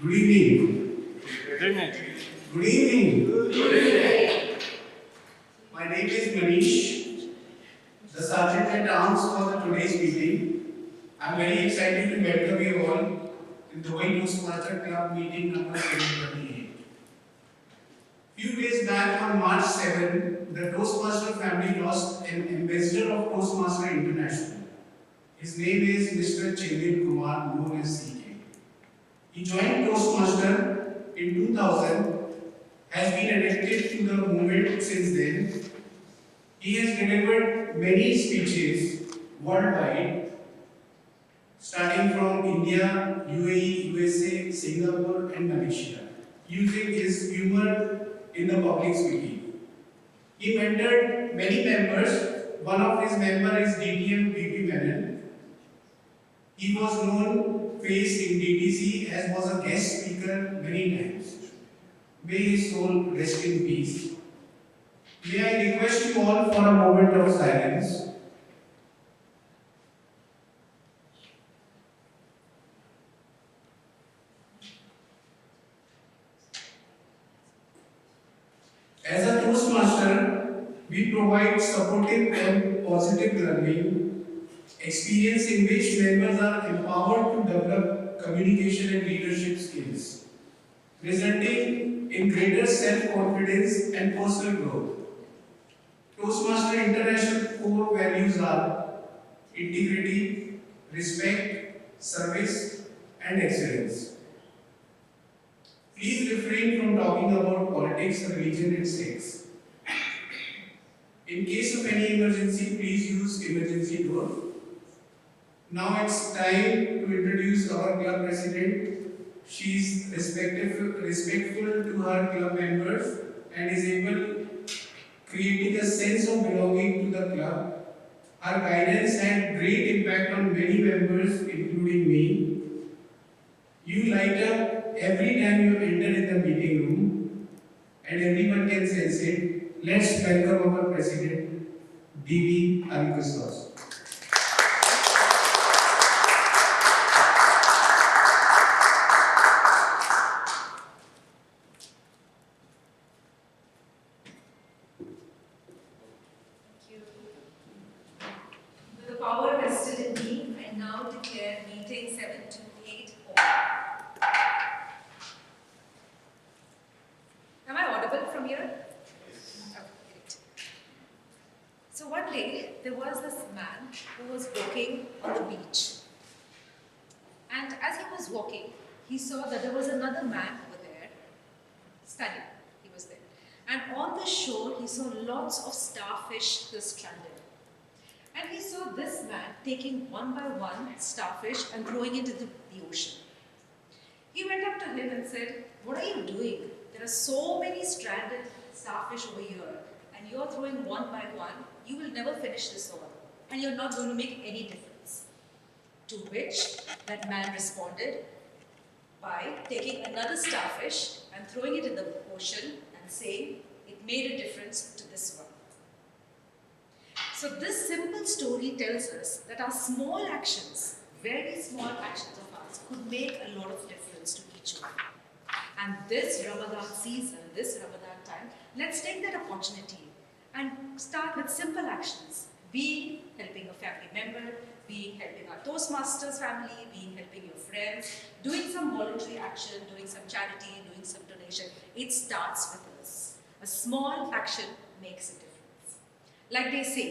Good evening. Good evening. Good evening. Good evening. My name is Manish, the Sergeant at Arms for today's meeting. I am very excited to welcome you all in the Dubai Toastmaster Club meeting number 728. Few days back on March 7, the Toastmaster family lost an ambassador of Toastmaster International. His name is Mr. Cheerful, known as CK. He joined Toastmaster in 2000, has been addicted to the movement since then. He has delivered many speeches worldwide, starting from India, UAE, USA, Singapore, and Malaysia, using his humor in the public speaking. He mentored many members. One of his members is DTM. He was known face in DTC as was a guest speaker many times. May his soul rest in peace. May I request you all for a moment of silence. As a Toastmaster, we provide supportive and positive learning experience in which members are empowered to develop communication and leadership skills, resulting in greater self-confidence and personal growth. Toastmaster International core values are integrity, respect, service, and excellence. Please refrain from talking about politics, religion, and sex. In case of any emergency, please use emergency door. Now it's time to introduce our club president. She is respectful to her club members and is able creating a sense of belonging to the club. Her guidance had great impact on many members, including me. You light up every time you enter in the meeting room, and everyone can sense it. Let's welcome our president, DB Alikostos. With the power vested in me, I now declare meeting 728 open. Am I audible from here? Yes. Oh, great. So one day, there was this man who was walking on the beach. And as he was walking, he saw that there was another man over there studying. He was there. And on the shore, he saw lots of starfish stranded. And he saw this man taking one by one starfish and throwing it into the ocean. He went up to him and said, "What are you doing? There are so many stranded starfish over here, and you're throwing one by one. You will never finish this all, and you're not going to make any difference." To which that man responded by taking another starfish and throwing it in the ocean and saying, "It made a difference to this one." So this simple story tells us that our small actions, very small actions of ours, could make a lot of difference to each one. And this Ramadan season, this Ramadan time, let's take that opportunity and start with simple actions. Being helping a family member, being helping our Toastmasters family, being helping your friends, doing some voluntary action, doing some charity, doing some donation. It starts with us. A small action makes a difference. Like they say,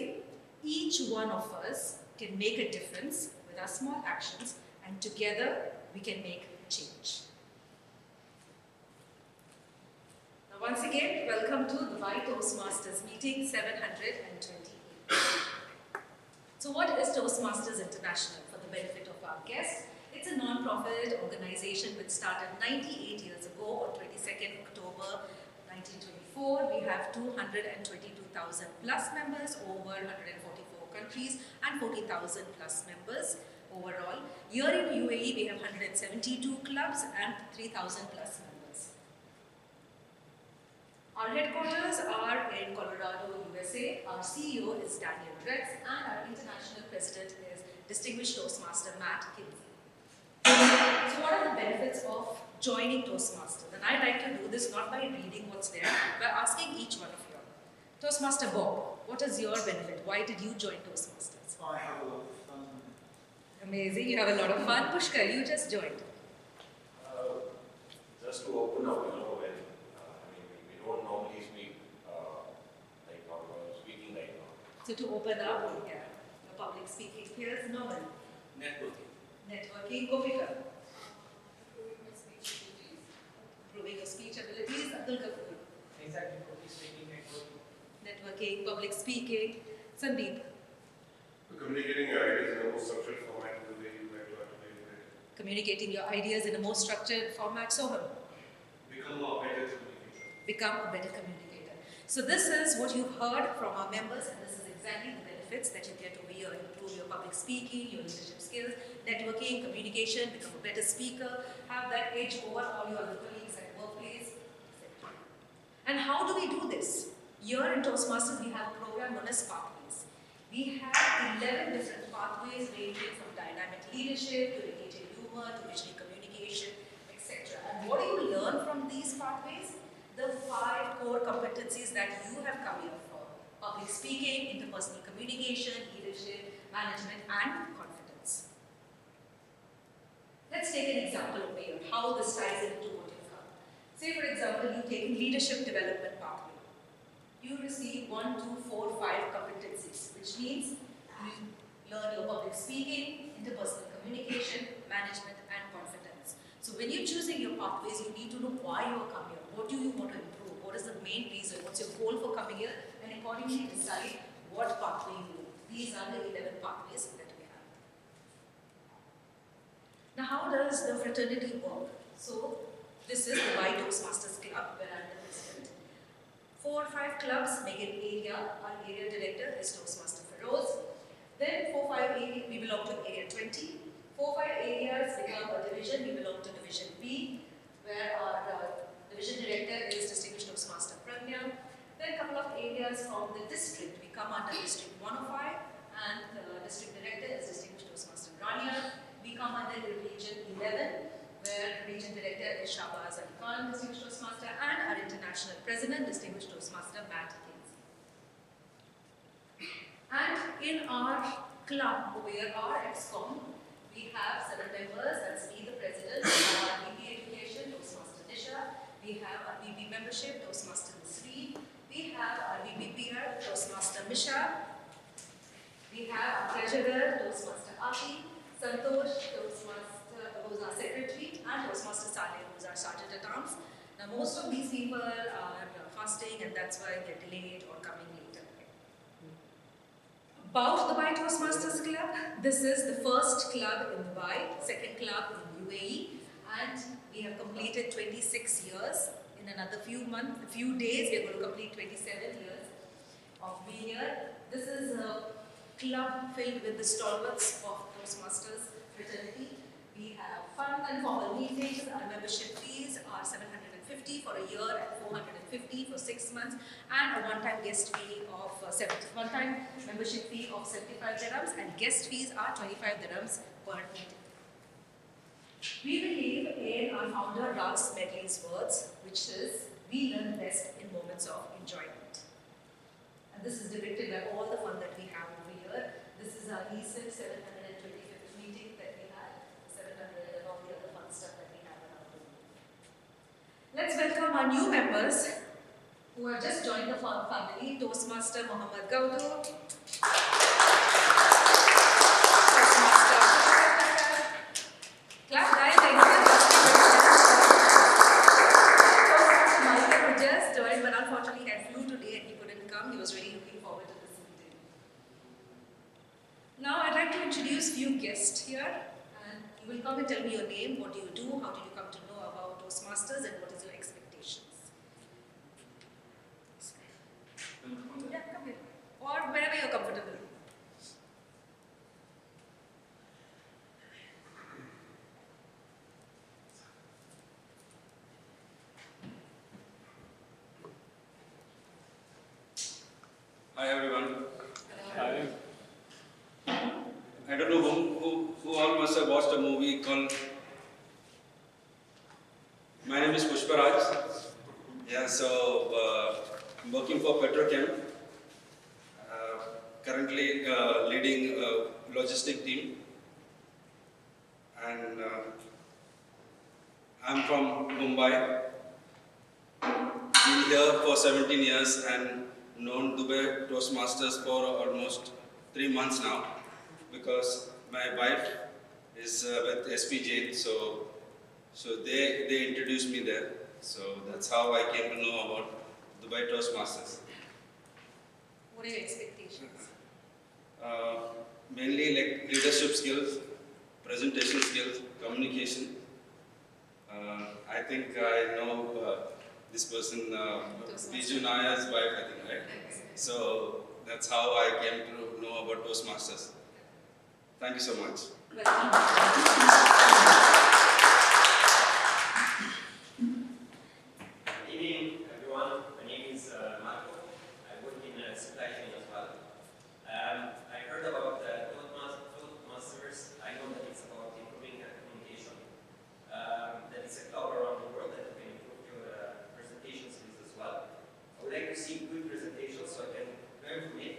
each one of us can make a difference with our small actions, and together we can make change. Now once again, welcome to the Dubai Toastmasters meeting 728. So what is Toastmasters International for the benefit of our guests? It's a non-profit organization which started 98 years ago on 22nd October 1924. We have 222,000 plus members, over 144 countries, and 40,000 plus members overall. Here in UAE, we have 172 clubs and 3,000 plus members. Our headquarters are in Colorado, USA. Our CEO is Daniel Rex, and our international president is distinguished Toastmaster Matt Kinsey. So what are the benefits of joining Toastmasters. And I like to do this not by reading what's there, by asking each one of you. Toastmaster Bob, what is your benefit? Why did you join Toastmasters? I have a lot of fun. Amazing, you have a lot of fun. Pushkar, you just joined. Just to open up, when we don't normally speak like how we're speaking right now. So to open up, yeah, the public speaking. Here's Norman. Networking. Networking, Gopika. Improving your speech abilities, Abdul Kapoor. Exactly, public speaking, Networking, public speaking, Sandeep. Communicating your ideas in a more structured format the way you like to articulate it. Communicating your ideas in a more structured format, Soham. Become a better communicator. Become a better communicator. So this is what you've heard from our members, and this is exactly the benefits that you get over here. Improve your public speaking, your leadership skills, networking, communication, become a better speaker, have that edge over all your other colleagues at workplace, etc. And how do we do this? Here in Toastmasters, we have a program known as Pathways. We have 11 different pathways ranging from dynamic leadership to engaging humor to visual communication, etc. And what do you learn from these pathways? The 5 core competencies that you have come here for: public speaking, interpersonal communication, leadership, management, and confidence. Let's take an example over here, how this ties into what you've come. Say, for example, you take leadership development pathway. You receive 1, 2, 4, 5 competencies, which means you learn your public speaking, interpersonal communication, management, and confidence. So when you're choosing your pathways, you need to know why you are coming here. What do you want to improve? What is the main reason? What's your goal for coming here? And accordingly decide what pathway you do. These are the 11 pathways that we have. Now, how does the fraternity work? So this is the By Toastmasters Club, where I'm the president. 4 or 5 clubs make an area. Our area director is Toastmaster Feroz. Then 4 or 5 areas, we belong to area 20. 4 or 5 areas become a division. We belong to division B, where our division director is Distinguished Toastmaster Pragya. Then a couple of areas from the district, we come under District 105, and the district director is Distinguished Toastmaster Rania. We come under Region 11, where Region Director is Shahbaz Ali Khan, Distinguished Toastmaster, and our International President, Distinguished Toastmaster Matt Kinsey. And in our club, over our EXCOM, we have 7 members. That's me, the President. We have our VP Education, Toastmaster Disha. We have our VP Membership, Toastmaster Nasreen. We have our VP PR, Toastmaster Misha. We have our Treasurer, Toastmaster Aati. Santosh, Toastmaster, who's our Secretary, and Toastmaster Saleh, who's our Sergeant at Arms. Now, most of these people are fasting, and that's why they're delayed or coming later. About the Dubai Toastmasters Club, this is the first club in Dubai, second club in UAE, and we have completed 26 years. In another few days, we are going to complete 27 years of being here. This is a club filled with the stalwarts of Toastmasters fraternity. We have fun and formal meetings. Our membership fees are $750 for a year and $450 for 6 months, and a one-time guest fee of one-time membership fee of 75 dirhams, and guest fees are 25 dirhams per meeting. We believe in our founder Ralph Smedley's words, which is, "We learn best in moments of enjoyment." And this is depicted by all the fun that we have over here. This is our recent 725th meeting that we had, 700 and all the other fun stuff that we have around the room. Let's welcome our new members who have just joined the family. Toastmaster Mohammad Gaudo, Toastmaster clap guys, thank you. Toastmaster Michael, who just joined but unfortunately had flu today and he couldn't come. He was really looking forward to this meeting. Now I'd like to introduce few guests here, and you will come and tell me your name, what do you do, how did you come to know about Toastmasters, and what is your expectations. Yeah, come here. Or wherever you're comfortable. Hi everyone. Hello. I don't know who all must have watched a movie called My name is Pushparaj. Yeah, so I'm working for Petrochem. Currently leading a logistic team. And I'm from Mumbai. Been here for 17 years and known Dubai Toastmasters for almost 3 months now because my wife is with SPJ, so they introduced me there. So that's how I came to know about Dubai Toastmasters. What are your expectations? Mainly like leadership skills, presentation skills, communication. I think I know this person, Biju Naya's wife, I think, right? So that's how I came to know about Toastmasters. Thank you so much. Welcome. Good evening, everyone. My name is Marco. I work in supply chain as well. I heard about Toastmasters. I know that it's about improving communication. That it's a club around the world that you can improve your presentation skills as well. I would like to see good presentations so I can learn from it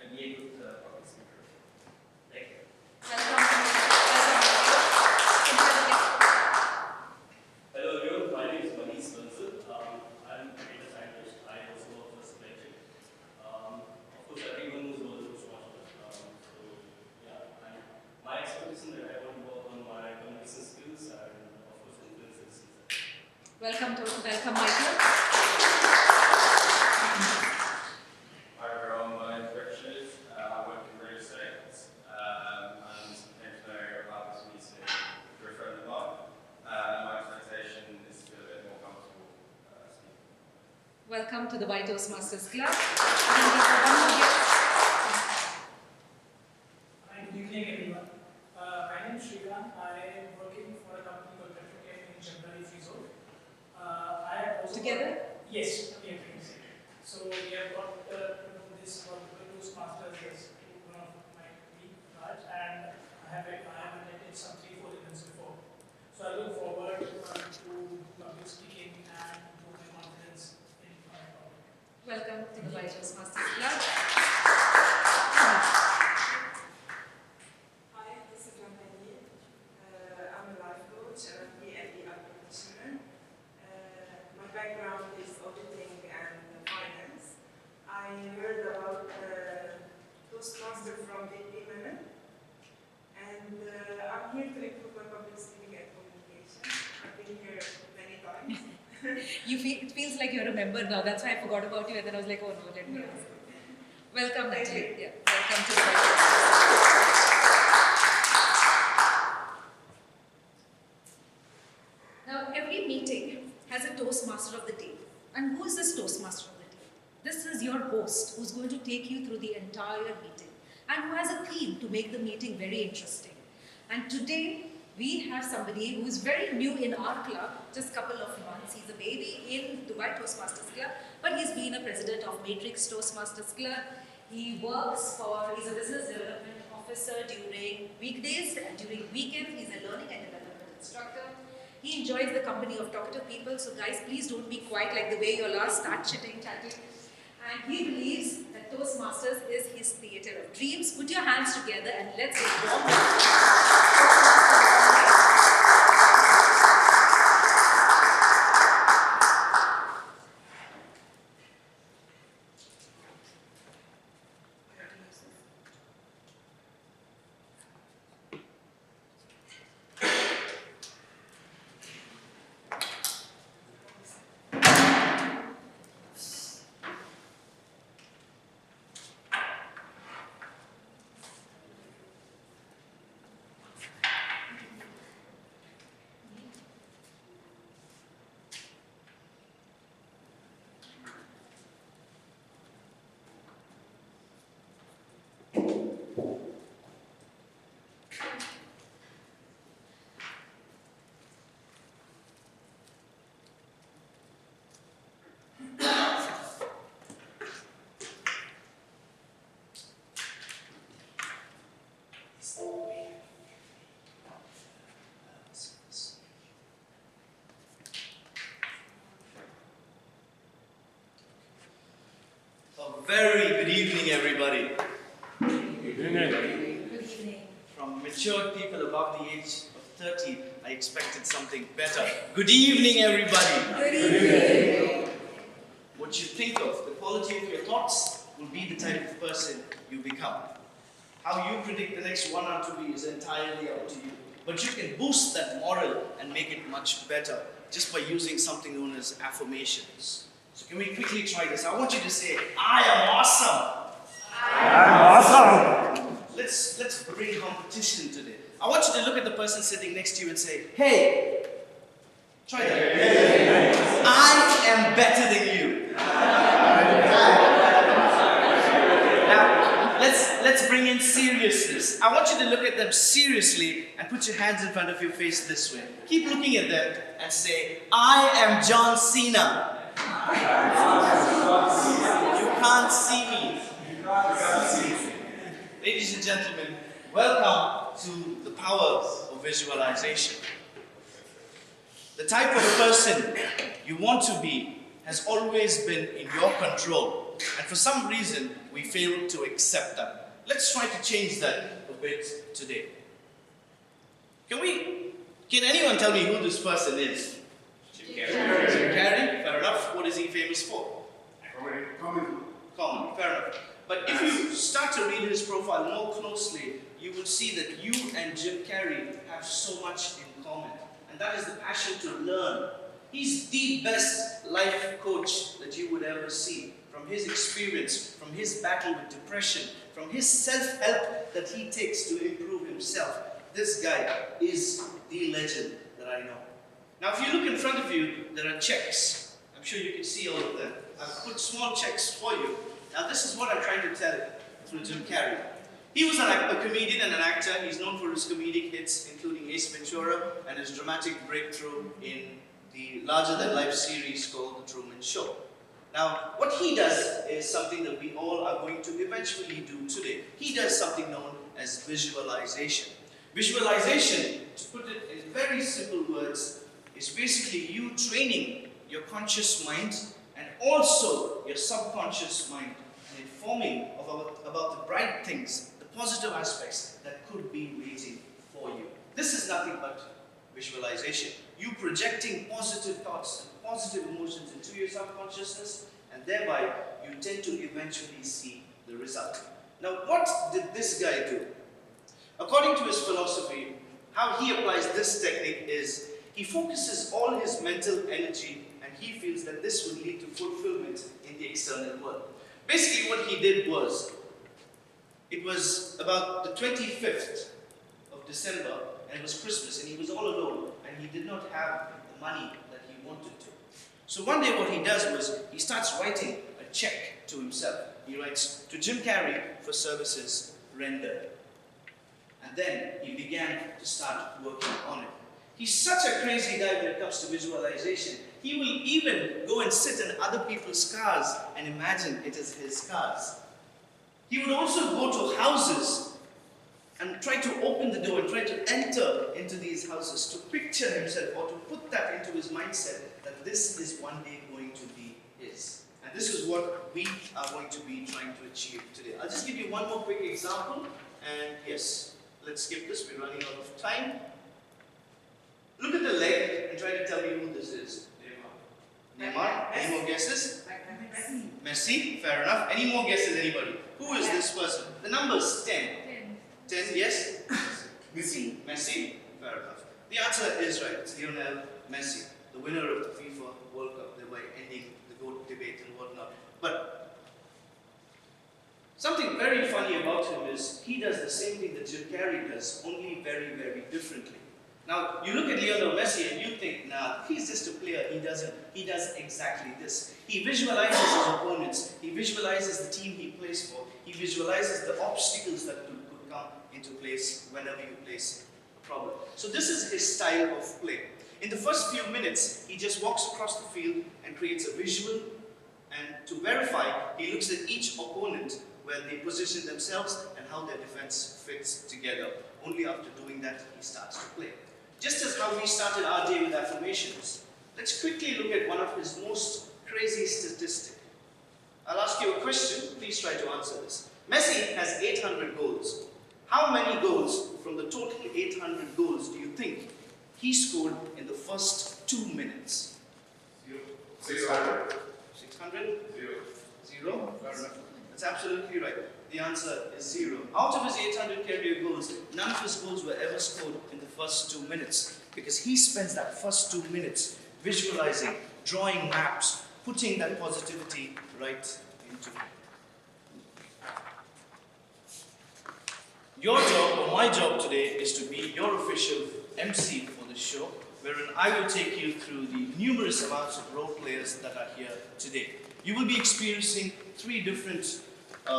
and be a good public speaker. Thank you. Welcome. Hello everyone, my name is Manish Bansal. I'm a data scientist. I also work for supply chain. Of course, everyone knows about the Toastmasters. So, yeah, and my expectation that I want to work on my communication skills and, of course, influence skills. Welcome, Michael. Hi everyone, my introduction is I work in radio science and came to know about this meeting through a friend of mine. My expectation is to feel a bit more comfortable speaking. Welcome to the Dubai Toastmasters Club. Hi, good evening, everyone. My name is Srikanth. I am working for a company called Petrochem in Chennai, Frizzo. I have also Together? Yes, we are doing it. So we have got to know this about the Toastmasters as one of my colleagues, Raj, and I have attended some 3-4 events before. So I look forward to public speaking and improve my confidence in my topic. Welcome to the Dubai Toastmasters Club. Hi, this is Ramani. I'm a life coach and I'm PhD practitioner. My background is auditing and finance. I heard about Toastmaster from DTC, and I'm here to improve my public speaking and communication. I've been here many times. It feels like you're a member now. That's why I forgot about you, and then I was like, oh no, let me ask. Welcome, Natalie. Yeah, welcome to the Dubai Toastmasters. Now, every meeting has a Toastmaster of the day. And who is this Toastmaster of the day? This is your host who's going to take you through the entire meeting and who has a theme to make the meeting very interesting. And today, we have somebody who is very new in our club, just a couple of months. He's a baby in Dubai Toastmasters Club, but he's been a president of Matrix Toastmasters Club. He's a business development officer during weekdays and during weekends. He's a learning and development instructor. He enjoys the company of talkative people. So guys, please don't be quiet like the way you all are, start chatting. And he believes that Toastmasters is his theatre of dreams. Put your hands together and let's get warm. Very good evening, everybody. Good evening. From mature people above the age of 30, I expected something better. Good evening, everybody. Good evening. What you think of, the quality of your thoughts, will be the type of person you become. How you predict the next 1 or 2 years is entirely up to you. But you can boost that moral and make it much better just by using something known as affirmations. So can we quickly try this? I want you to say, I am awesome. Let's bring competition today. I want you to look at the person sitting next to you and say, hey, try that. Hey. I am better than you. Now, let's bring in seriousness. I want you to look at them seriously and put your hands in front of your face this way. Keep looking at them and say, I am John Cena. You can't see me. Ladies and gentlemen, welcome to the power of visualization. The type of person you want to be has always been in your control, and for some reason we fail to accept that. Let's try to change that a bit today. Can anyone tell me who this person is? Jim Carrey, fair enough. What is he famous for? Comedy, fair enough. But if you start to read his profile more closely, you will see that you and Jim Carrey have so much in common. And that is the passion to learn. He's the best life coach that you would ever see. From his experience, from his battle with depression, from his self-help that he takes to improve himself. This guy is the legend that I know. Now if you look in front of you, there are checks. I'm sure you can see all of them. I've put small checks for you. Now this is what I'm trying to tell through Jim Carrey. He was a comedian and an actor. He's known for his comedic hits, including Ace Ventura and his dramatic breakthrough in the larger-than-life series called The Truman Show. Now, what he does is something that we all are going to eventually do today. He does something known as visualization. Visualization, to put it in very simple words, is basically you training your conscious mind and also your subconscious mind and informing about the bright things, the positive aspects that could be waiting for you. This is nothing but visualization. You projecting positive thoughts and positive emotions into your subconsciousness, and thereby you tend to eventually see the result. Now, what did this guy do? According to his philosophy, how he applies this technique is he focuses all his mental energy, and he feels that this would lead to fulfillment in the external world. Basically, what he did was, it was about the 25th of December, and it was Christmas, and he was all alone, and he did not have the money that he wanted to. So one day what he does was, he starts writing a check to himself. He writes, to Jim Carrey for services rendered. And then he began to start working on it. He's such a crazy guy when it comes to visualization. He will even go and sit in other people's cars and imagine it is his cars. He would also go to houses and try to open the door and try to enter into these houses to picture himself or to put that into his mindset that this is one day going to be his. And this is what we are going to be trying to achieve today. I'll just give you one more quick example, and yes, let's skip this, we're running out of time. Look at the leg and try to tell me who this is. Neymar. Any more guesses? Messi, fair enough. Any more guesses, anybody? Who is this person? The number's 10. 10, yes? Messi, fair enough. The answer is right, it's Lionel Messi, the winner of the FIFA World Cup, thereby ending the GOAT debate and whatnot. But something very funny about him is he does the same thing that Jim Carrey does, only very, very differently. Now, you look at Lionel Messi and you think, nah, he's just a player, he doesn't. He does exactly this. He visualizes his opponents, he visualizes the team he plays for, he visualizes the obstacles that could come into place whenever you place a problem. So this is his style of play. In the first few minutes, he just walks across the field and creates a visual, and to verify, he looks at each opponent, where they position themselves and how their defense fits together. Only after doing that, he starts to play. Just as how we started our day with affirmations, let's quickly look at one of his most crazy statistics. I'll ask you a question. Please try to answer this. Messi has 800 goals. How many goals from the total 800 goals do you think he scored in the first 2 minutes? 600. 600? Zero? That's absolutely right. The answer is 0. Out of his 800 career goals, none of his goals were ever scored in the first 2 minutes because he spends that first 2 minutes visualizing, drawing maps, putting that positivity right into it. Your job or my job today is to be your official MC for the show, wherein I will take you through the numerous amounts of role players that are here today. You will be experiencing 3 different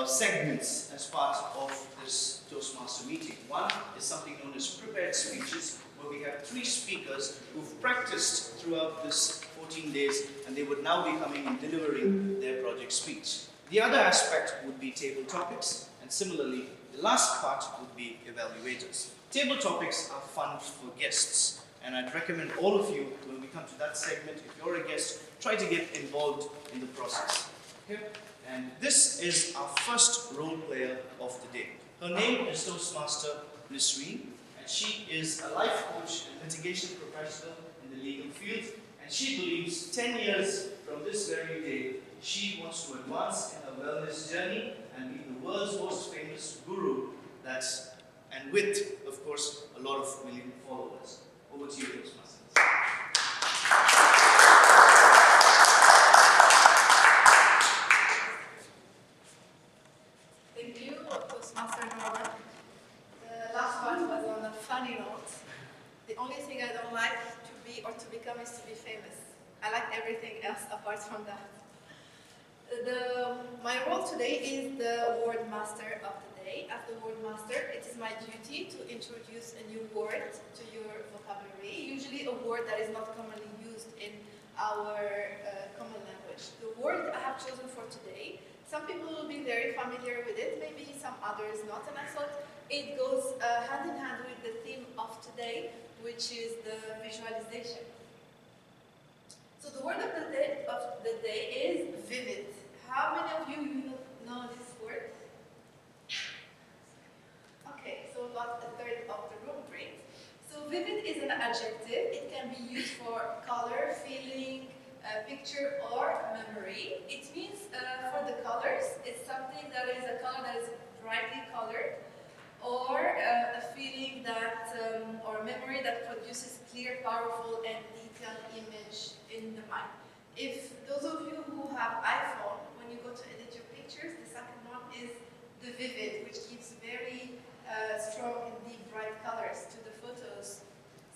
segments as part of this Toastmaster meeting. One is something known as prepared speeches, where we have 3 speakers who've practiced throughout this 14 days, and they would now be coming and delivering their project speech. The other aspect would be table topics, and similarly, the last part would be evaluators. Table topics are fun for guests, and I'd recommend all of you, when we come to that segment, if you're a guest, try to get involved in the process. Okay? And this is our first role player of the day. Her name is Toastmaster Nisreen, and she is a life coach and litigation professional in the legal field, and she believes 10 years from this very day, she wants to advance in her wellness journey and be the world's most famous guru and with, of course, a lot of million followers. Over to you, Toastmasters. Thank you, Toastmaster Norman. The last one was on a funny note. The only thing I don't like to be or to become is to be famous. I like everything else apart from that. My role today is the word master of the day. As the word master, it is my duty to introduce a new word to your vocabulary, usually a word that is not commonly used in our common language. The word I have chosen for today, some people will be very familiar with it, maybe some others not, and I thought it goes hand in hand with the theme of today, which is the visualization. So the word of the day is vivid. How many of you know this word? Okay, so about a third of the room, great. So vivid is an adjective. It can be used for color, feeling, picture, or memory. It means for the colors, it's something that is a color that is brightly colored, or a feeling that, or a memory that produces clear, powerful, and detailed image in the mind. If those of you who have iPhone, when you go to edit your pictures, the second one is the vivid, which gives very strong and deep bright colors to the photos.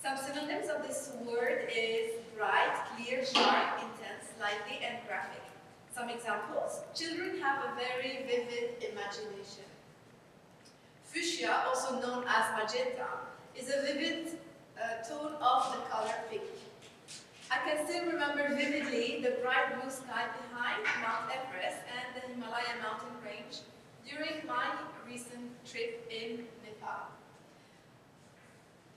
Some synonyms of this word is bright, clear, sharp, intense, lively, and graphic. Some examples: children have a very vivid imagination. Fuchsia, also known as magenta, is a vivid tone of the color pink. I can still remember vividly the bright blue sky behind Mount Everest and the Himalaya mountain range during my recent trip in Nepal.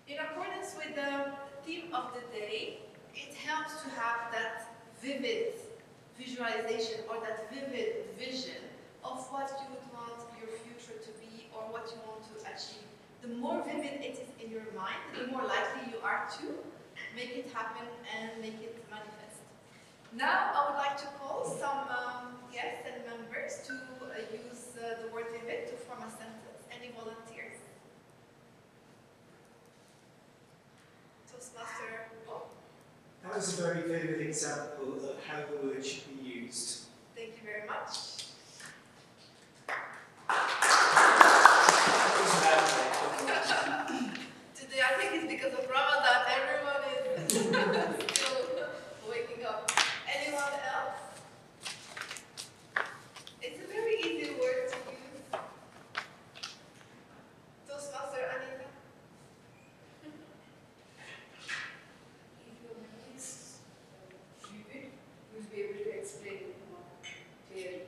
In accordance with the theme of the day, it helps to have that vivid visualization or that vivid vision of what you would want your future to be or what you want to achieve. The more vivid it is in your mind, the more likely you are to make it happen and make it manifest. Now I would like to call some guests and members to use the word vivid to form a sentence. Any volunteers? Toastmaster Paul? That was a very vivid example of how the word should be used. Thank you very much. Today I think it's because of Ramadan, everyone is still waking up. Anyone else? It's a very easy word to use. Toastmaster Anita? If your memory is vivid, you'll be able to explain it more clearly.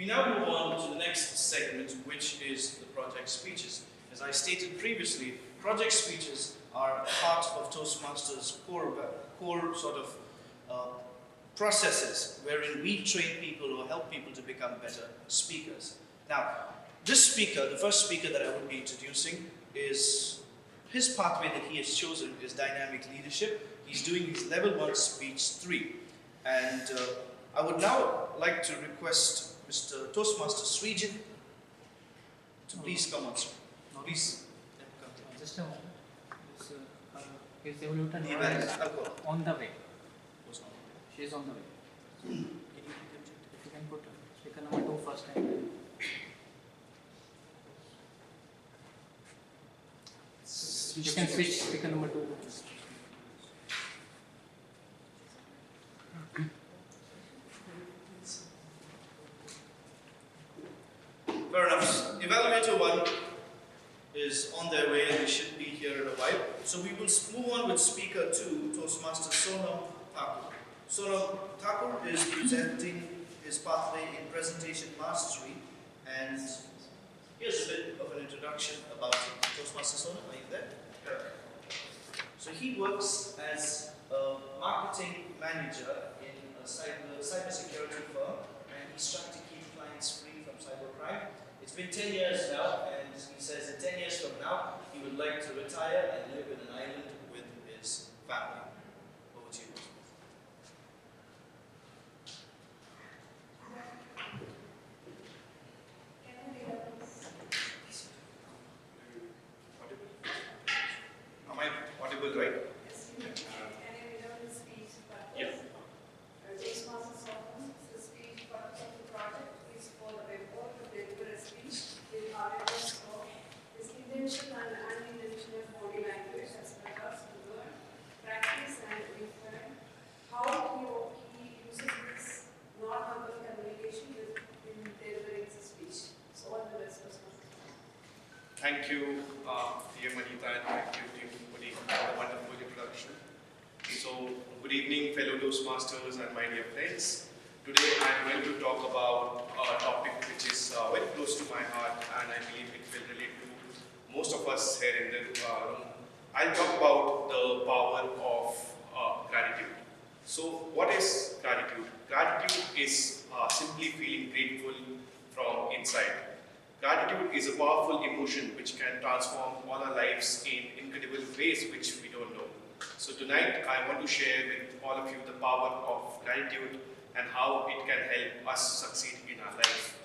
We now move on to the next segment, which is the project speeches. As I stated previously, project speeches are part of Toastmasters' core sort of processes wherein we train people or help people to become better speakers. Now, this speaker, the first speaker that I will be introducing, is his pathway that he has chosen is dynamic leadership. He's doing his level 1 speech 3. And I would now like to request Mr. Toastmaster Srijit to please come on screen. Please. Just a moment. His evolution Event. is on the way. Was not. She is on the way. If you can put speaker number 2 first time. You can switch speaker number 2. Fair enough. Evaluator 1 is on their way and we should be here in a while. So we will move on with speaker 2, Toastmaster Sonam Thakur. Sonam Thakur is presenting his pathway in presentation mastery, and here's a bit of an introduction about him. Toastmaster Sonam, are you there? So he works as a marketing manager in a cybersecurity firm, and he's trying to keep clients free from cybercrime. It's been 10 years now, and he says that 10 years from now, he would like to retire and live in an island with his family. Over to you. Am I audible, right? Yes, you can. Can you read out the speech purpose? Yeah. Toastmasters Software, the speech purpose of the project is for the paper to deliver a speech with awareness of his intention and unintentional body language as well as to learn, practice and refine how he uses this non-verbal communication in delivering the speech. So all the best, Toastmasters. Thank you, dear Manita, and thank you, dear Mudi, for the wonderful introduction. So, good evening, fellow Toastmasters and my dear friends. Today I am going to talk about a topic which is very close to my heart, and I believe it will relate to most of us here in the room. I'll talk about the power of gratitude. So, what is gratitude? Gratitude is simply feeling grateful from inside. Gratitude is a powerful emotion which can transform all our lives in incredible ways which we don't know. So tonight I want to share with all of you the power of gratitude and how it can help us succeed in our life.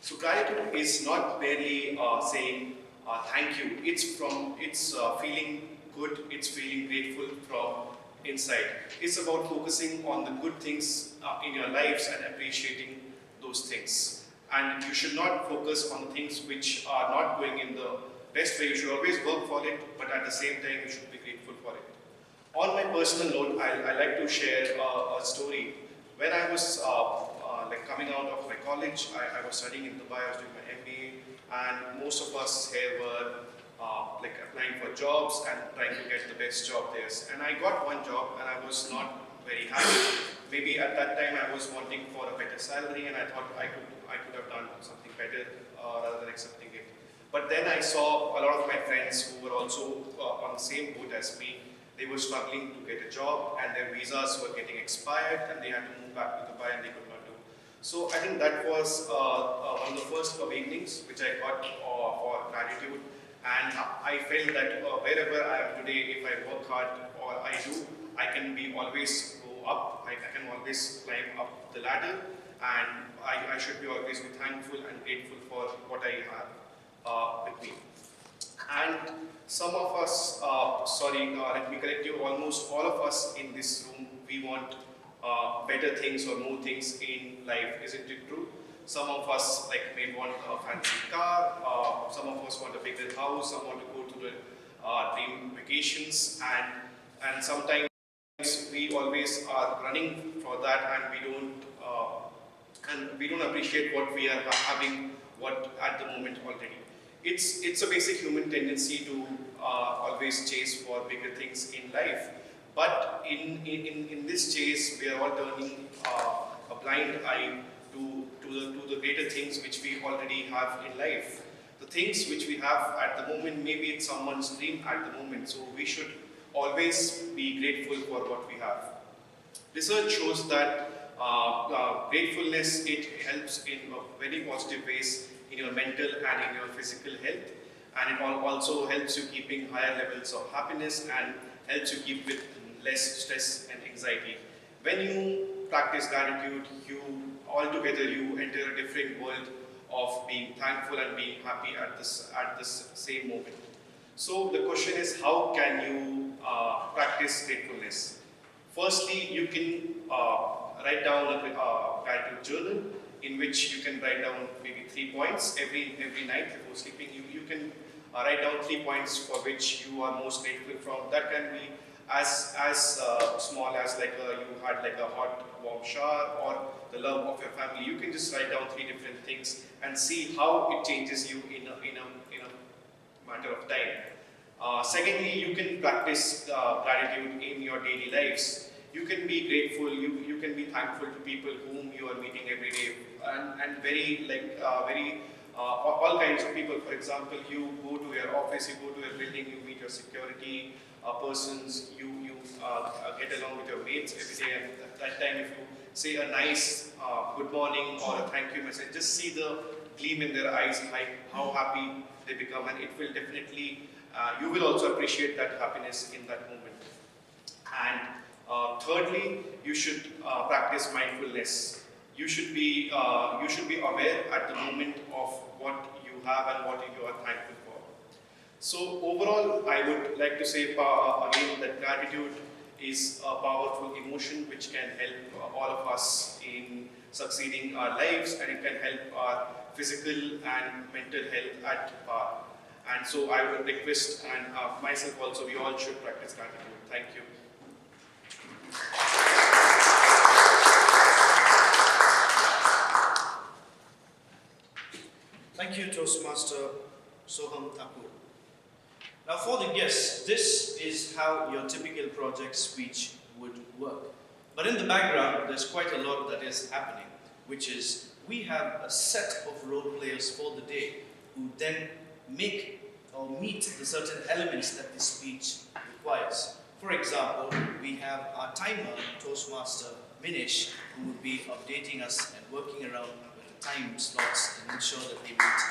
So gratitude is not merely saying thank you. It's feeling good. It's feeling grateful from inside. It's about focusing on the good things in your lives and appreciating those things. And you should not focus on the things which are not going in the best way. You should always work for it, but at the same time you should be grateful for it. On my personal note, I like to share a story. When I was coming out of my college, I was studying in Dubai, I was doing my MBA, and most of us here were applying for jobs and trying to get the best job there. And I got one job and I was not very happy. Maybe at that time I was wanting for a better salary, and I thought I could have done something better rather than accepting it. But then I saw a lot of my friends who were also on the same boat as me. They were struggling to get a job and their visas were getting expired and they had to move back to Dubai and they could not do. So I think that was one of the first awakenings which I got for gratitude, and I felt that wherever I am today, if I work hard or I do, I can always go up, I can always climb up the ladder, and I should be always be thankful and grateful for what I have with me. And some of us, let me correct you, almost all of us in this room, we want better things or more things in life, isn't it true? Some of us may want a fancy car, some of us want a bigger house, some want to go to the dream vacations, and sometimes we always are running for that, and we don't appreciate what we are having at the moment already. It's a basic human tendency to always chase for bigger things in life. But in this chase, we are all turning a blind eye to the greater things which we already have in life. The things which we have at the moment, maybe it's someone's dream at the moment, so we should always be grateful for what we have. Research shows that gratefulness, it helps in very positive ways in your mental and in your physical health, and it also helps you keeping higher levels of happiness and helps you keep with less stress and anxiety. When you practice gratitude, you enter a different world of being thankful and being happy at this same moment. So the question is, how can you practice gratefulness? Firstly, you can write down a gratitude journal in which you can write down maybe 3 points every night before sleeping. You can write down 3 points for which you are most grateful from. That can be as small as like you had like a hot warm shower or the love of your family. You can just write down 3 different things and see how it changes you in a matter of time. Secondly, you can practice gratitude in your daily lives. You can be grateful, you can be thankful to people whom you are meeting every day, and all kinds of people. For example, you go to your office, you go to your building, you meet your security persons, you get along with your mates every day, and at that time if you say a nice good morning or a thank you message, just see the gleam in their eyes, how happy they become, and it will definitely, you will also appreciate that happiness in that moment. And thirdly, you should practice mindfulness. You should be aware at the moment of what you have and what you are thankful for. So overall, I would like to say again that gratitude is a powerful emotion which can help all of us in succeeding our lives, and it can help our physical and mental health at par. And so I would request, and myself also, we all should practice gratitude. Thank you. Thank you, Toastmaster Soham Thakur. Now for the guests, this is how your typical project speech would work. But in the background, there's quite a lot that is happening, which is we have a set of role players for the day who then make or meet the certain elements that the speech requires. For example, we have our timer, Toastmaster Minish, who will be updating us and working around with the time slots and ensure that they meet.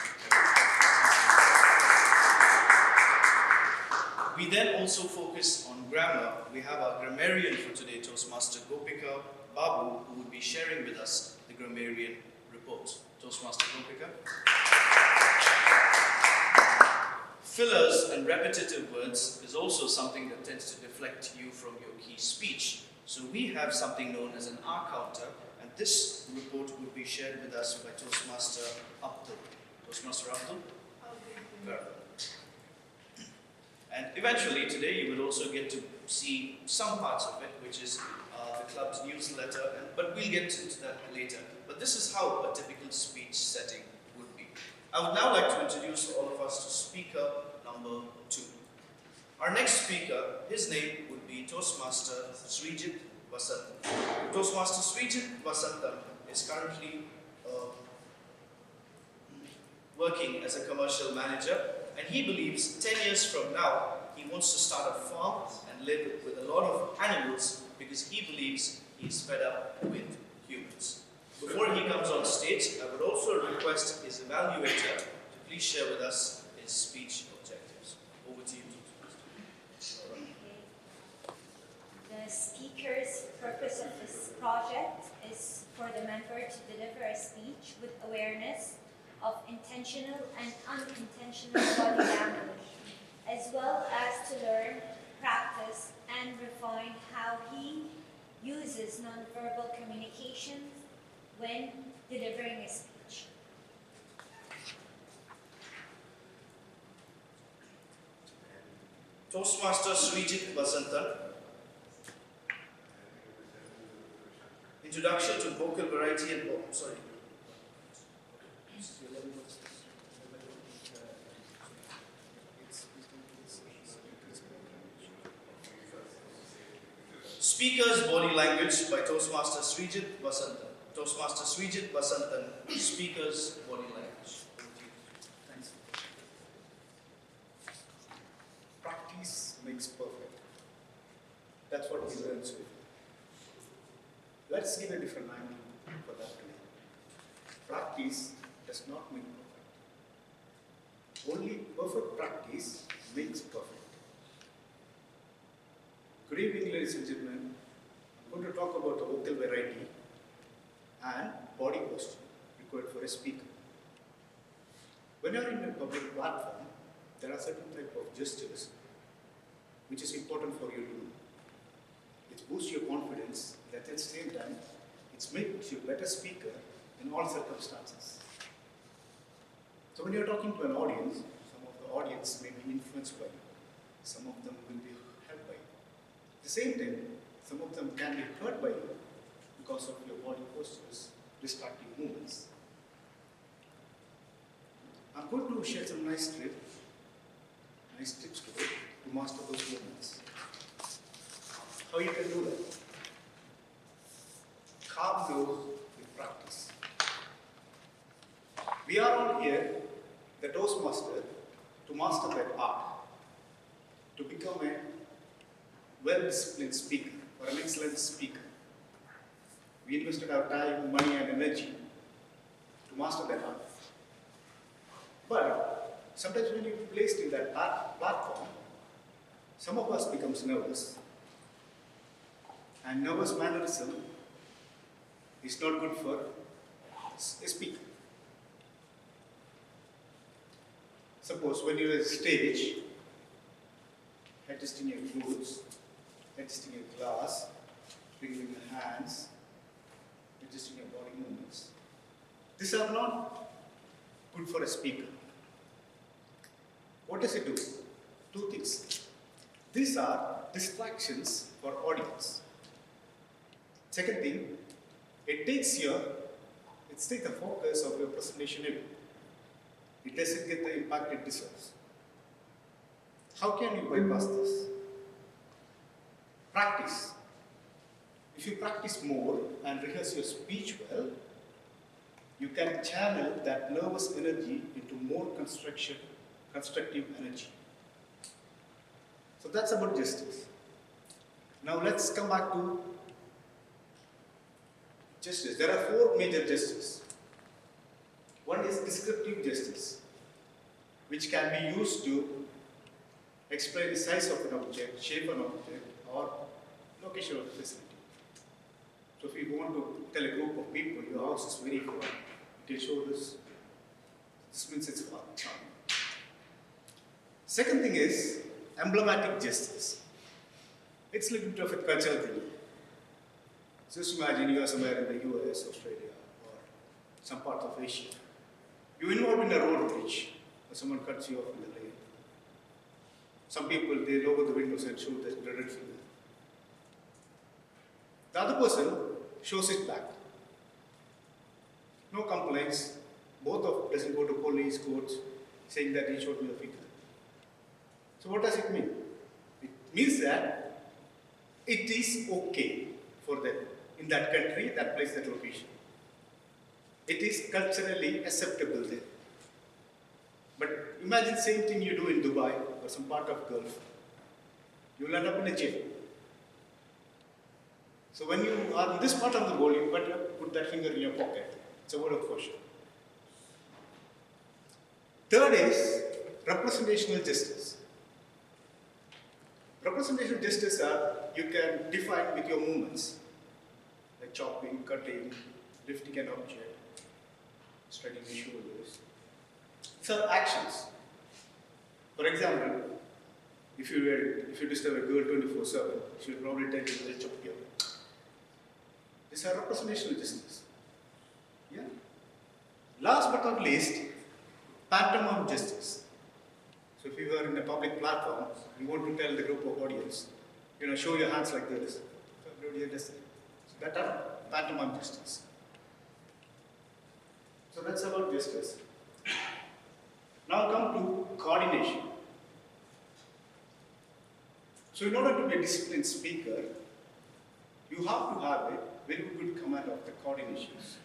We then also focus on grammar. We have our grammarian for today, Toastmaster Gopika Babu, who will be sharing with us the grammarian report. Toastmaster Gopika. Fillers and repetitive words is also something that tends to deflect you from your key speech. So we have something known as an R counter, and this report will be shared with us by Toastmaster Abdul. Toastmaster Abdul? Very well. And eventually today you will also get to see some parts of it, which is the club's newsletter, but we'll get into that later. But this is how a typical speech setting would be. I would now like to introduce all of us to speaker number 2. Our next speaker, his name would be Toastmaster Srijit Vasantham. Toastmaster Srijit Vasantham is currently working as a commercial manager, and he believes 10 years from now he wants to start a farm and live with a lot of animals because he believes he's fed up with humans. Before he comes on stage, I would also request his evaluator to please share with us his speech objectives. Over to you. The speaker's purpose of this project is for the member to deliver a speech with awareness of intentional and unintentional body language, as well as to learn, practice, and refine how he uses nonverbal communications when delivering a speech. Toastmaster Srijit Vasantham. Introduction to vocal variety and Speaker's Body Language by Toastmaster Srijit Vasantan. Toastmaster Srijit Vasantan, Speaker's Body Language. Thanks. Practice makes perfect. That's what we learn so far. Let's give a different angle for that today. Practice does not make perfect. Only perfect practice makes perfect. Good evening, ladies and gentlemen. I'm going to talk about the vocal variety and body posture required for a speaker. When you're in a public platform, there are certain type of gestures which is important for you to do. It boosts your confidence, and at the same time, it makes you a better speaker in all circumstances. So when you're talking to an audience, some of the audience may be influenced by you. Some of them will be helped by you. At the same time, some of them can be hurt by you because of your body postures, distracting movements. I'm going to share some nice tips today to master those movements. How you can do that? Calm down with practice. We are all here, the Toastmaster, to master that art, to become a well-disciplined speaker or an excellent speaker. We invested our time, money, and energy to master that art. But sometimes when you're placed in that platform, some of us becomes nervous. And nervous mannerism is not good for a speaker. Suppose when you're on stage, adjusting your clothes, adjusting your glass, bringing your hands, adjusting your body movements. These are not good for a speaker. What does it do? Two things. These are distractions for audience. Second thing, it takes the focus of your presentation away. It doesn't get the impact it deserves. How can you bypass this? Practice. If you practice more and rehearse your speech well, you can channel that nervous energy into more constructive energy. So that's about gestures. Now let's come back to gestures. There are 4 major gestures. One is descriptive gestures, which can be used to explain the size of an object, shape of an object, or location of the facility. So if you want to tell a group of people your house is very far, you can show this. This means it's far. Second thing is emblematic gestures. It's a little bit of a cultural thing. Just imagine you are somewhere in the US, Australia, or some part of Asia. You're involved in a road bridge, or someone cuts you off in the lane. Some people, they lower the windows and show the dreaded finger. The other person shows it back. No complaints. Both of doesn't go to police courts saying that he showed me the finger. So what does it mean? It means that it is okay for them in that country, that place, that location. It is culturally acceptable there. But imagine the same thing you do in Dubai or some part of Gulf. You will end up in a jail. So when you are in this part of the world, you better put that finger in your pocket. It's a word of caution. Third is representational gestures. Representational gestures are, you can define with your movements, like chopping, cutting, lifting an object, straightening the shoulders. These are actions. For example, if you disturb a girl 24/7, she will probably tell you to chop your. These are representational gestures. Yeah. Last but not least, pantomime gestures. So if you are in a public platform, you want to tell the group of audience, show your hands like this. So everybody does it. So that are pantomime gestures. So that's about gestures. Now come to coordination. So in order to be a disciplined speaker, you have to have a very good command of the coordinations.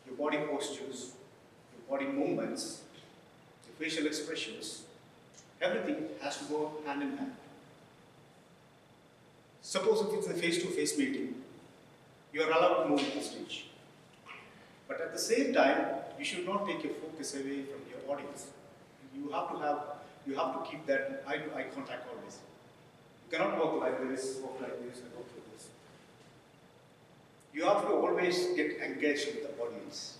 Your body postures, your body movements, your facial expressions, everything has to go hand in hand. Suppose if it's a face-to-face meeting, you are allowed to move on the stage. But at the same time, you should not take your focus away from your audience. You have to keep that eye contact always. You cannot walk like this, and walk like this. You have to always get engaged with the audience.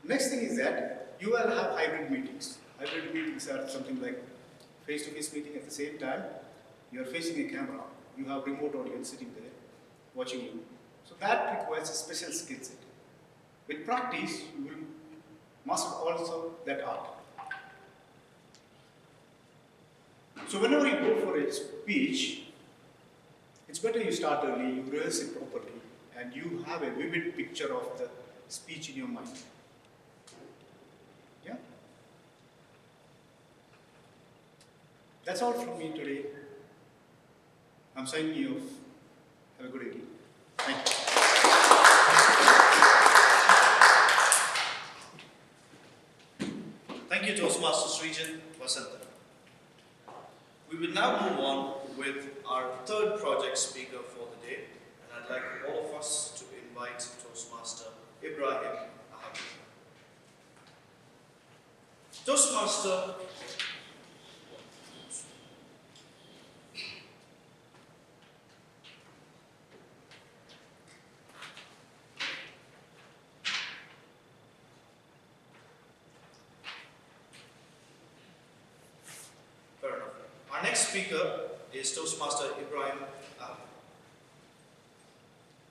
Next thing is that you will have hybrid meetings. Hybrid meetings are something like face-to-face meeting at the same time. You are facing a camera. You have remote audience sitting there watching you. So that requires a special skill set. With practice, you will master also that art. So whenever you go for a speech, it's better you start early, you rehearse it properly, and you have a vivid picture of the speech in your mind. Yeah? That's all from me today. I'm signing you off. Have a good evening. Thank you. Thank you, Toastmasters Region, Vasanta. We will now move on with our third project speaker for the day, and I'd like all of us to invite Toastmaster Ibrahim Ahmed. Toastmaster Our next speaker is Toastmaster Ibrahim Ahmed.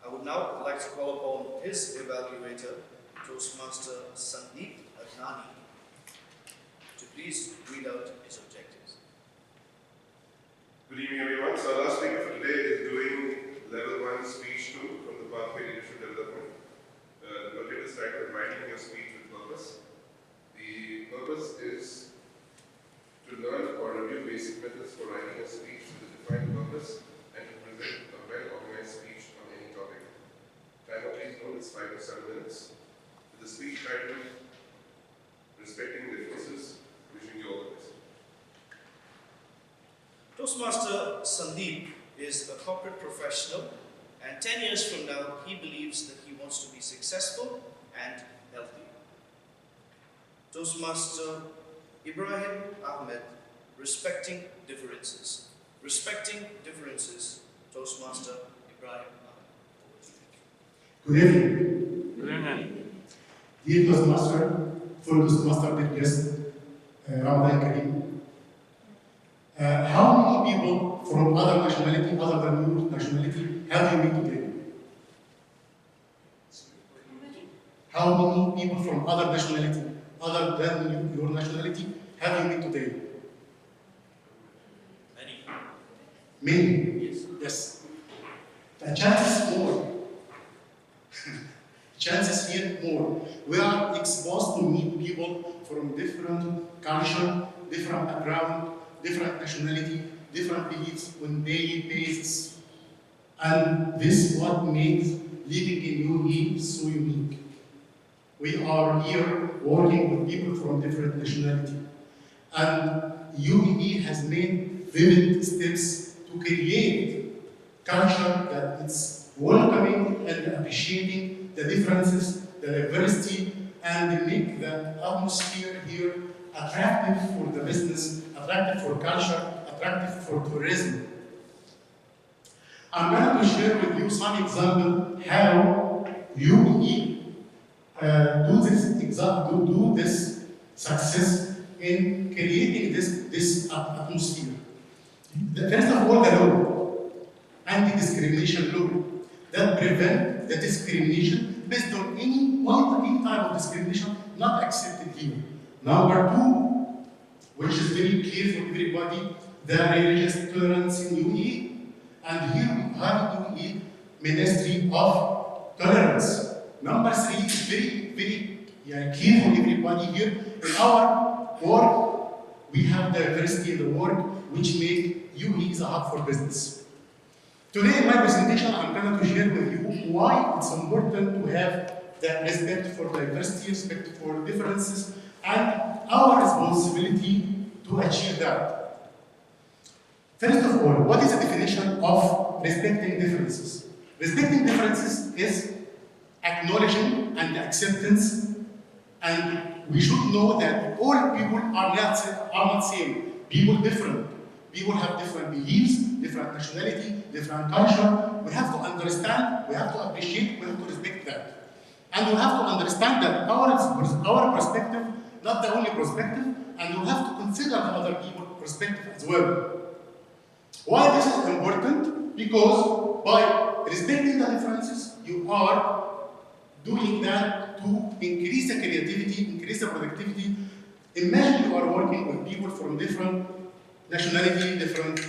I would now like to call upon his evaluator, Toastmaster Sandeep Adnani, to please read out his objectives. Good evening, everyone. So our last speaker for today is doing Level 1 Speech 2 from the Pathway Leadership Development. The project is titled Writing Your Speech with Purpose. The purpose is to learn or review basic methods for writing a speech with a defined purpose and to present a well-organized speech on any topic. Timer, please note, it's 5 to 7 minutes. With the speech title, Respecting Differences, wishing you all the best. Toastmaster Sandeep is a corporate professional, and 10 years from now, he believes that he wants to be successful and healthy. Toastmaster Ibrahim Ahmed, respecting differences. Respecting differences, Toastmaster Ibrahim Ahmed. Good evening. Good evening. Dear Toastmaster, full Toastmaster, dear guest, Ramadan Kareem. How many people from other nationality, other than your nationality, have you met today? How many people from other nationality, other than your nationality, have you met today? Many. Many? Yes. The chances more. Chances here more. We are exposed to meet people from different culture, different background, different nationality, different beliefs on daily basis. And this is what makes living in UAE so unique. We are here working with people from different nationality. And UAE has made vivid steps to create culture that is welcoming and appreciating the differences, the diversity, and make the atmosphere here attractive for the business, attractive for culture, attractive for tourism. I'm going to share with you some example how UAE do this success in creating this atmosphere. First of all, the law, anti-discrimination law, that prevent the discrimination based on any type of discrimination not accepted here. Number two, which is very clear for everybody, the religious tolerance in UAE, and here we have UAE Ministry of Tolerance. Number three is very clear for everybody here. In our work, we have diversity in the work, which make UAE is a hub for business. Today in my presentation, I'm going to share with you why it's important to have that respect for diversity, respect for differences, and our responsibility to achieve that. First of all, what is the definition of respecting differences? Respecting differences is acknowledging and acceptance, and we should know that all people are not same. People different. People have different beliefs, different nationality, different culture. We have to understand, we have to appreciate, we have to respect that. And we have to understand that our perspective, not the only perspective, and we have to consider the other people's perspective as well. Why this is important? Because by respecting the differences, you are doing that to increase the creativity, increase the productivity. Imagine you are working with people from different nationality, different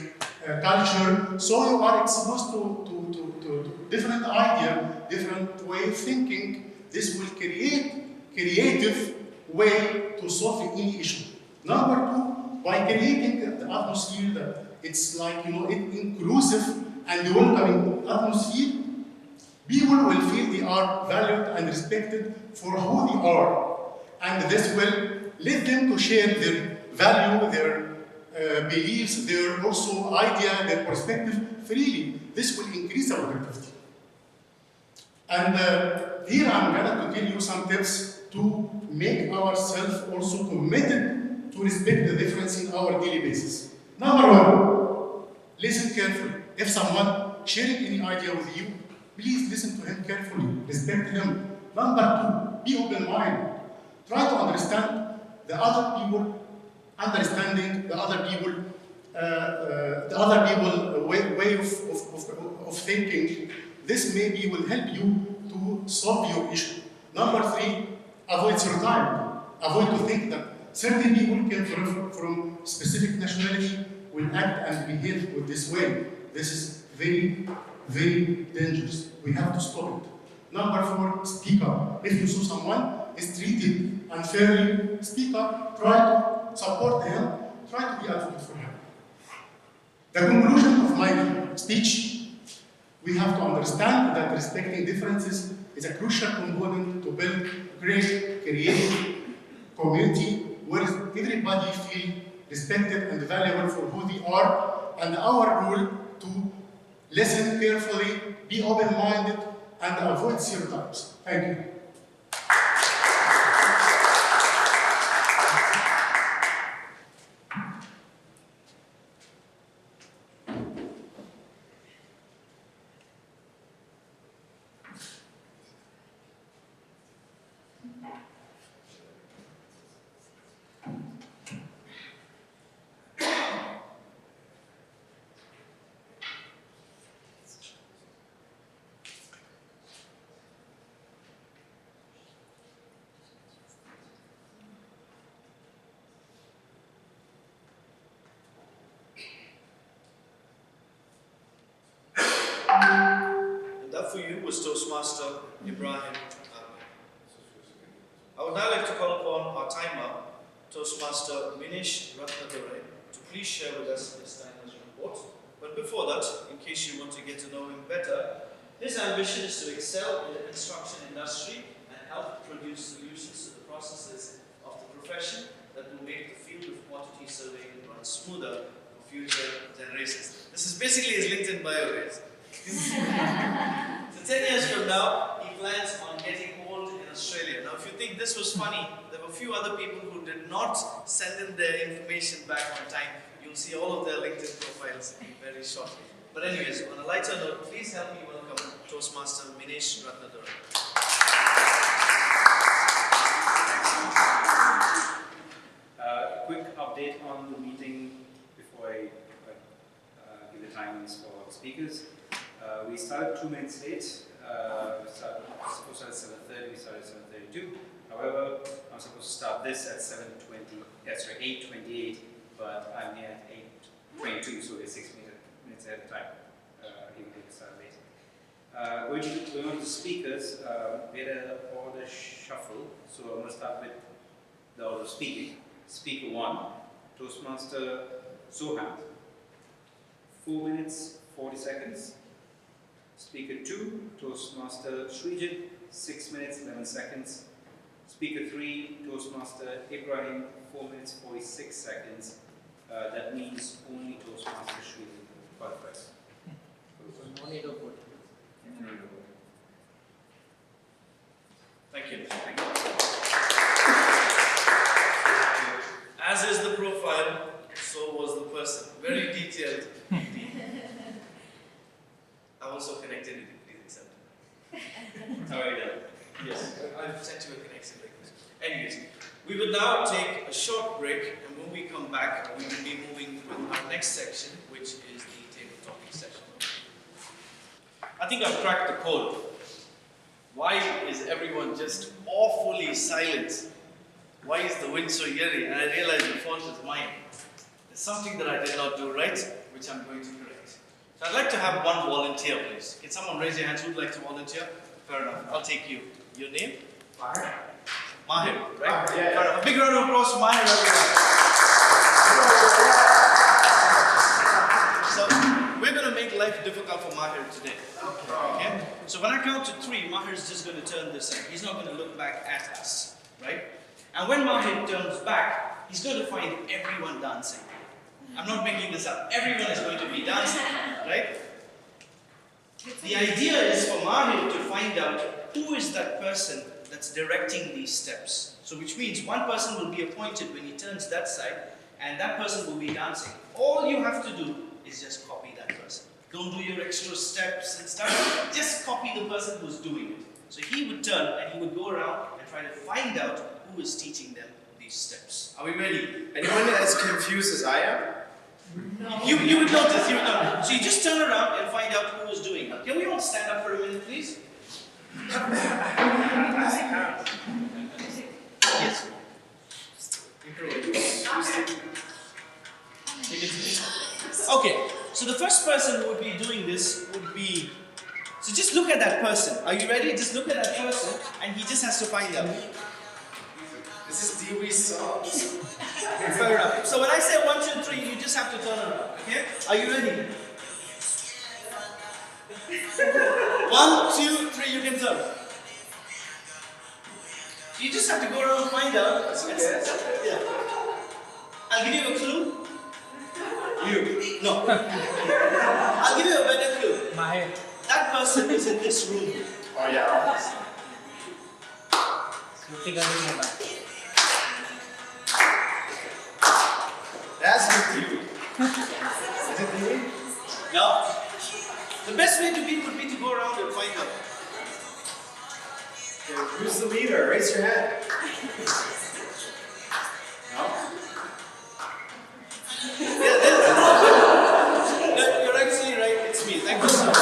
culture, so you are exposed to different idea, different way of thinking. This will create creative way to solve any issue. Number two, by creating the atmosphere that it's like, inclusive and welcoming atmosphere, people will feel they are valued and respected for who they are. And this will lead them to share their value, their beliefs, their also idea, their perspective freely. This will increase our productivity. And here I'm going to tell you some tips to make ourselves also committed to respect the difference in our daily basis. Number one, listen carefully. If someone sharing any idea with you, please listen to him carefully, respect him. Number two, be open-minded. Try to understand the other people, understanding the other people, way of thinking. This maybe will help you to solve your issue. Number three, avoid stereotype. Avoid to think that certain people came from specific nationality will act and behave with this way. This is very, very dangerous. We have to stop it. Number four, speak up. If you saw someone is treated unfairly, speak up, try to support him, try to be advocate for him. The conclusion of my speech, we have to understand that respecting differences is a crucial component to build a great, creative community where everybody feels respected and valuable for who they are, and our role to listen carefully, be open-minded, and avoid stereotypes. Thank you. That for you was Toastmaster Ibrahim. I would now like to call upon our timer, Toastmaster Minish Ratnadore, to please share with us his timer's report. But before that, in case you want to get to know him better, his ambition is to excel in the construction industry and help produce solutions to the processes of the profession that will make the field of quantity surveying run smoother for future generations. This is basically his LinkedIn bio, guys. So 10 years from now, he plans on getting old in Australia. Now, if you think this was funny, there were a few other people who did not send in their information back on time. You'll see all of their LinkedIn profiles very shortly. But anyways, on a lighter note, please help me welcome Toastmaster Minesh Ratnadore. Quick update on the meeting before I give the timings for speakers. We started 2 minutes late. We supposed to start at 7:30. We started at 7:32. However, I'm supposed to start this at 7:20. Yes, sorry, 8:28. But I'm here at 8:22, so we're 6 minutes ahead of time. Even if we started late. Going on to speakers, we had an order shuffle. So I'm going to start with the order of speaking. Speaker 1, Toastmaster Soham. 4 minutes, 40 seconds. Speaker 2, Toastmaster Srijit, 6 minutes, 11 seconds. Speaker 3, Toastmaster Ibrahim, 4 minutes, 46 seconds. That means only Toastmaster Srijit qualifies. No need of vote. Thank you. As is the profile, so was the person. Very detailed. I also connected with you, please accept it. How are you done? Yes, I've sent you a connection request. Anyways, we will now take a short break, and when we come back, we will be moving with our next section, which is the table topic session. I think I've cracked the code. Why is everyone just awfully silent? Why is the wind so eerie? And I realize the fault is mine. There's something that I did not do right, which I'm going to correct. So I'd like to have one volunteer, please. Can someone raise your hands who would like to volunteer? Fair enough. I'll take you. Your name? Mahir. Mahir, right? Mahir, yeah. Fair enough. A big round of applause for Mahir, everyone. So we're going to make life difficult for Mahir today. Okay? So when I count to 3, Mahir is just going to turn this side. He's not going to look back at us, right? And when Mahir turns back, he's going to find everyone dancing. I'm not making this up. Everyone is going to be dancing, right? The idea is for Mahir to find out who is that person that's directing these steps. So which means one person will be appointed when he turns that side, and that person will be dancing. All you have to do is just copy that person. Don't do your extra steps and stuff. Just copy the person who's doing it. So he would turn and he would go around and try to find out who is teaching them these steps. Are we ready? Anyone as confused as I am? No. You would notice, you would notice. So you just turn around and find out who is doing it. Can we all stand up for a minute, please? Yes. Okay, so the first person who would be doing this would be, so just look at that person. Are you ready? Just look at that person and he just has to find out. This is Dewey's song. Fair enough. So when I say 1, 2, 3, you just have to turn around. Okay? Are you ready? 1, 2, 3, you can turn. You just have to go around and find out. Yeah. I'll give you a clue. You. No. I'll give you a better clue. Mahir. That person is in this room. Oh yeah. That's the Dewey. Is it Dewey? No. The best way to be would be to go around and find out. Okay, who's the leader? Raise your hand. No? Yeah, you're actually right. It's me. Thank you so much.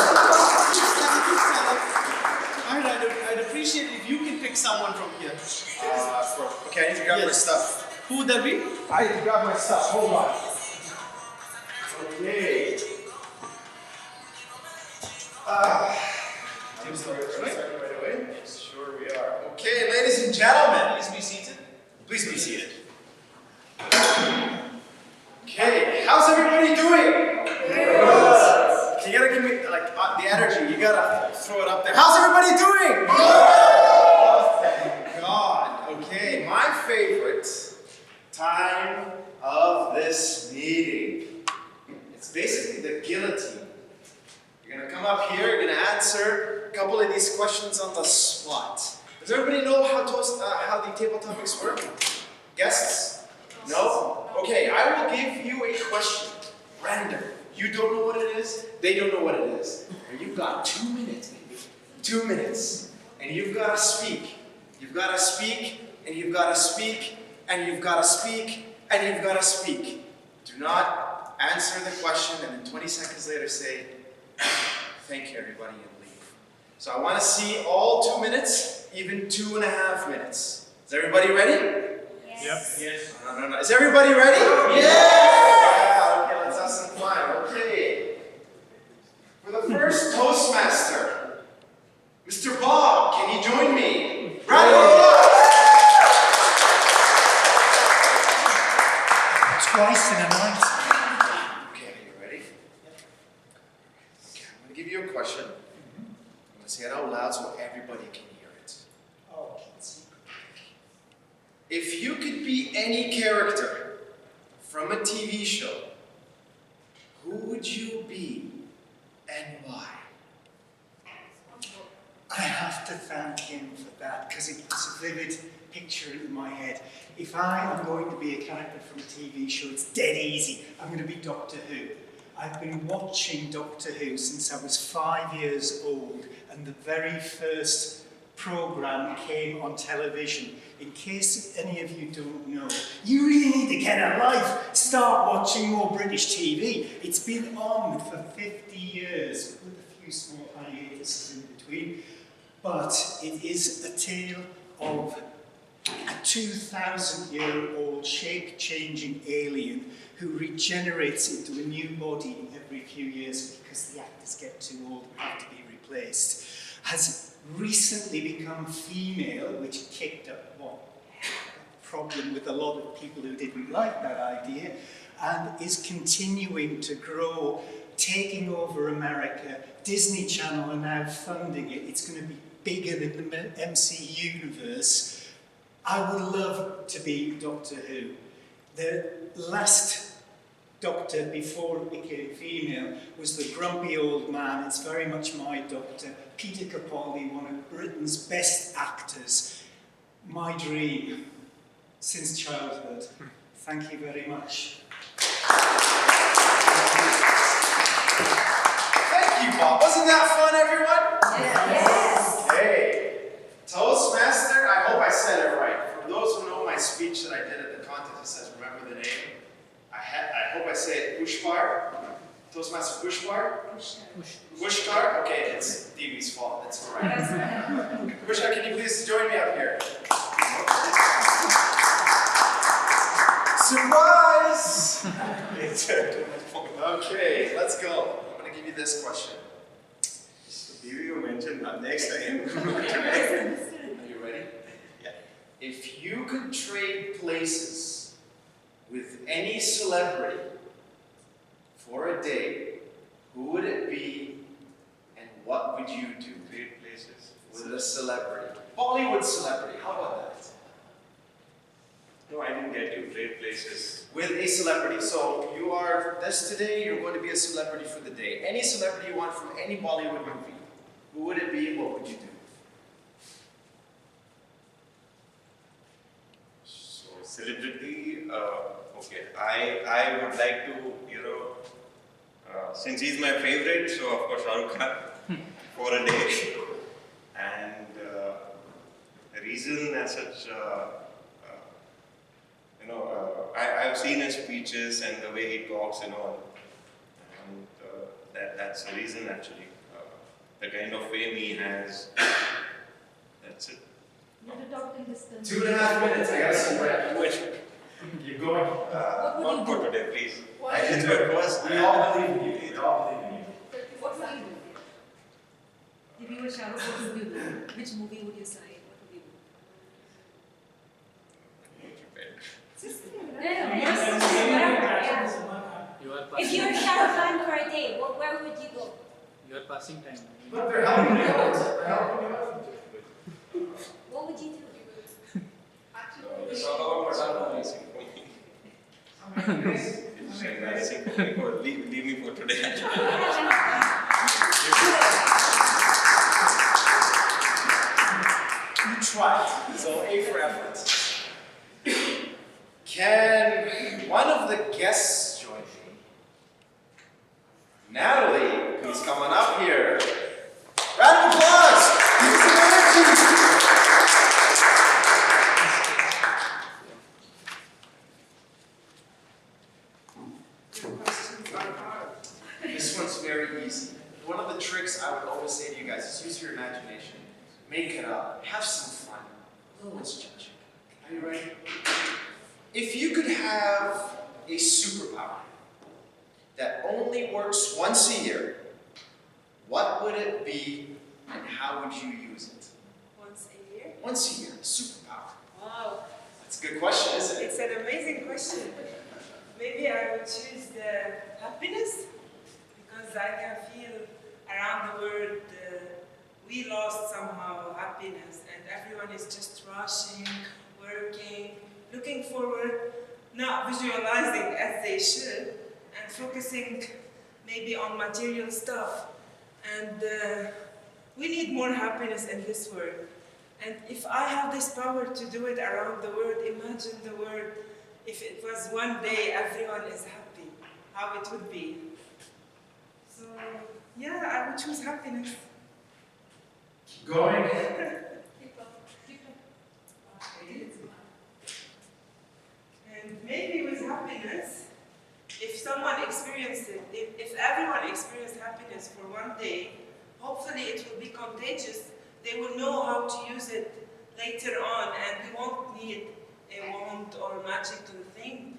I'd appreciate it if you can pick someone from here. Okay, I need to grab my stuff. Who would that be? I need to grab my stuff. Hold on. Okay. I'm sorry, right away. Yes, sure we are. Okay, ladies and gentlemen, Please be seated. please be seated. Okay, how's everybody doing? Good. You gotta give me the energy. You gotta throw it up there. How's everybody doing? Oh, thank God. Okay, my favorite time of this meeting. It's basically the guillotine. You're gonna come up here. You're gonna answer a couple of these questions on the spot. Does everybody know how the table topics work? Guests? No? Okay, I will give you a question. Random. You don't know what it is. They don't know what it is. And you've got 2 minutes, baby. 2 minutes. And you've got to speak. You've got to speak, and you've got to speak, and you've got to speak, and you've got to speak. Do not answer the question and then 20 seconds later say, thank you everybody, and leave. So I want to see all 2 minutes, even 2.5 minutes. Is everybody ready? Yes. Yes. No. Is everybody ready? Yeah! Okay, let's have some fun. Okay. For the first Toastmaster, Mr. Bob, can you join me? Round of applause! Twice in a night. Okay, are you ready? give you a question. I'm going to say it out loud so everybody can hear it. Oh, let's see. If you could be any character from a TV show, who would you be and why? I have to thank him for that because it puts a vivid picture in my head. If I am going to be a character from a TV show, it's dead easy. I'm going to be Doctor Who. I've been watching Doctor Who since I was 5 years old, and the very first programme came on television. In case any of you don't know, you really need to get a life. Start watching more British TV. It's been on for 50 years, with a few small hiatuses in between. But it is a tale of a 2,000-year-old shape-changing alien who regenerates into a new body every few years because the actors get too old and have to be replaced. Has recently become female, which kicked up one problem with a lot of people who didn't like that idea, and is continuing to grow, taking over America. Disney Channel are now funding it. It's going to be bigger than the MC universe. I would love to be Doctor Who. The last Doctor before it became female was the grumpy old man. It's very much my Doctor. Peter Capaldi, one of Britain's best actors. My dream since childhood. Thank you very much. Thank you, Bob. Wasn't that fun, everyone? Yes. Okay. Toastmaster, I hope I said it right. For those who know my speech that I did at the contest, it says remember the name. I hope I say it Pushkar. Toastmaster Pushkar? Pushkar? Okay, it's Dee's fault. That's all right. Pushkar, can you please join me up here? Surprise! Okay, let's go. I'm going to give you this question. Maybe you mentioned that next time. Are you ready? Yeah. If you could trade places with any celebrity for a day, who would it be and what would you do? Trade places. With a celebrity. Bollywood celebrity, how about that? No, I didn't get you. Trade places. With a celebrity. So you are this today, you're going to be a celebrity for the day. Any celebrity you want from any Bollywood movie. Who would it be? What would you do? So celebrity, okay. I would like to, since he's my favorite, so of course Shah Rukh Khan for a day. And the reason as such, I've seen his speeches and the way he talks, and that's the reason actually. The kind of fame he has, that's it. You have to talk in distance. 2.5 minutes, I gotta see where. Keep going. Not for today, please. What? I did it first. We all believe in you. We all believe in you. What would you do? If you were Shah Rukh, what would you do? Which movie would you sign? What would you do? If you were Shah Rukh Khan for a day, where would you go? You are passing time. But they're helping you out. They're helping you out. What would you do? Let's talk about Masala Amazing for me. It's embarrassing for me. Leave me for today. You tried. So A for effort. Can one of the guests join me? Natalie, who's coming up here. Round of applause! This one's very easy. One of the tricks I would always say to you guys is use your imagination. Make it up. Have some fun. No one's judging. Are you ready? If you could have a superpower that only works once a year, what would it be and how would you use it? Once a year? Once a year, superpower. Wow. That's a good question, isn't it? It's an amazing question. Maybe I would choose the happiness because I can feel around happiness, and everyone is just rushing, working, looking forward, not visualizing as they should, and focusing maybe on material stuff. And we need more happiness in this world. And if I have this power to do it around the world, imagine the world if it was one day everyone is happy, how it would be. So, yeah, I would choose happiness. Going. And maybe with happiness, if someone experienced it, if everyone experienced happiness for one day, hopefully it will be contagious. They will know how to use it later on, and we won't need a wand or magical thing,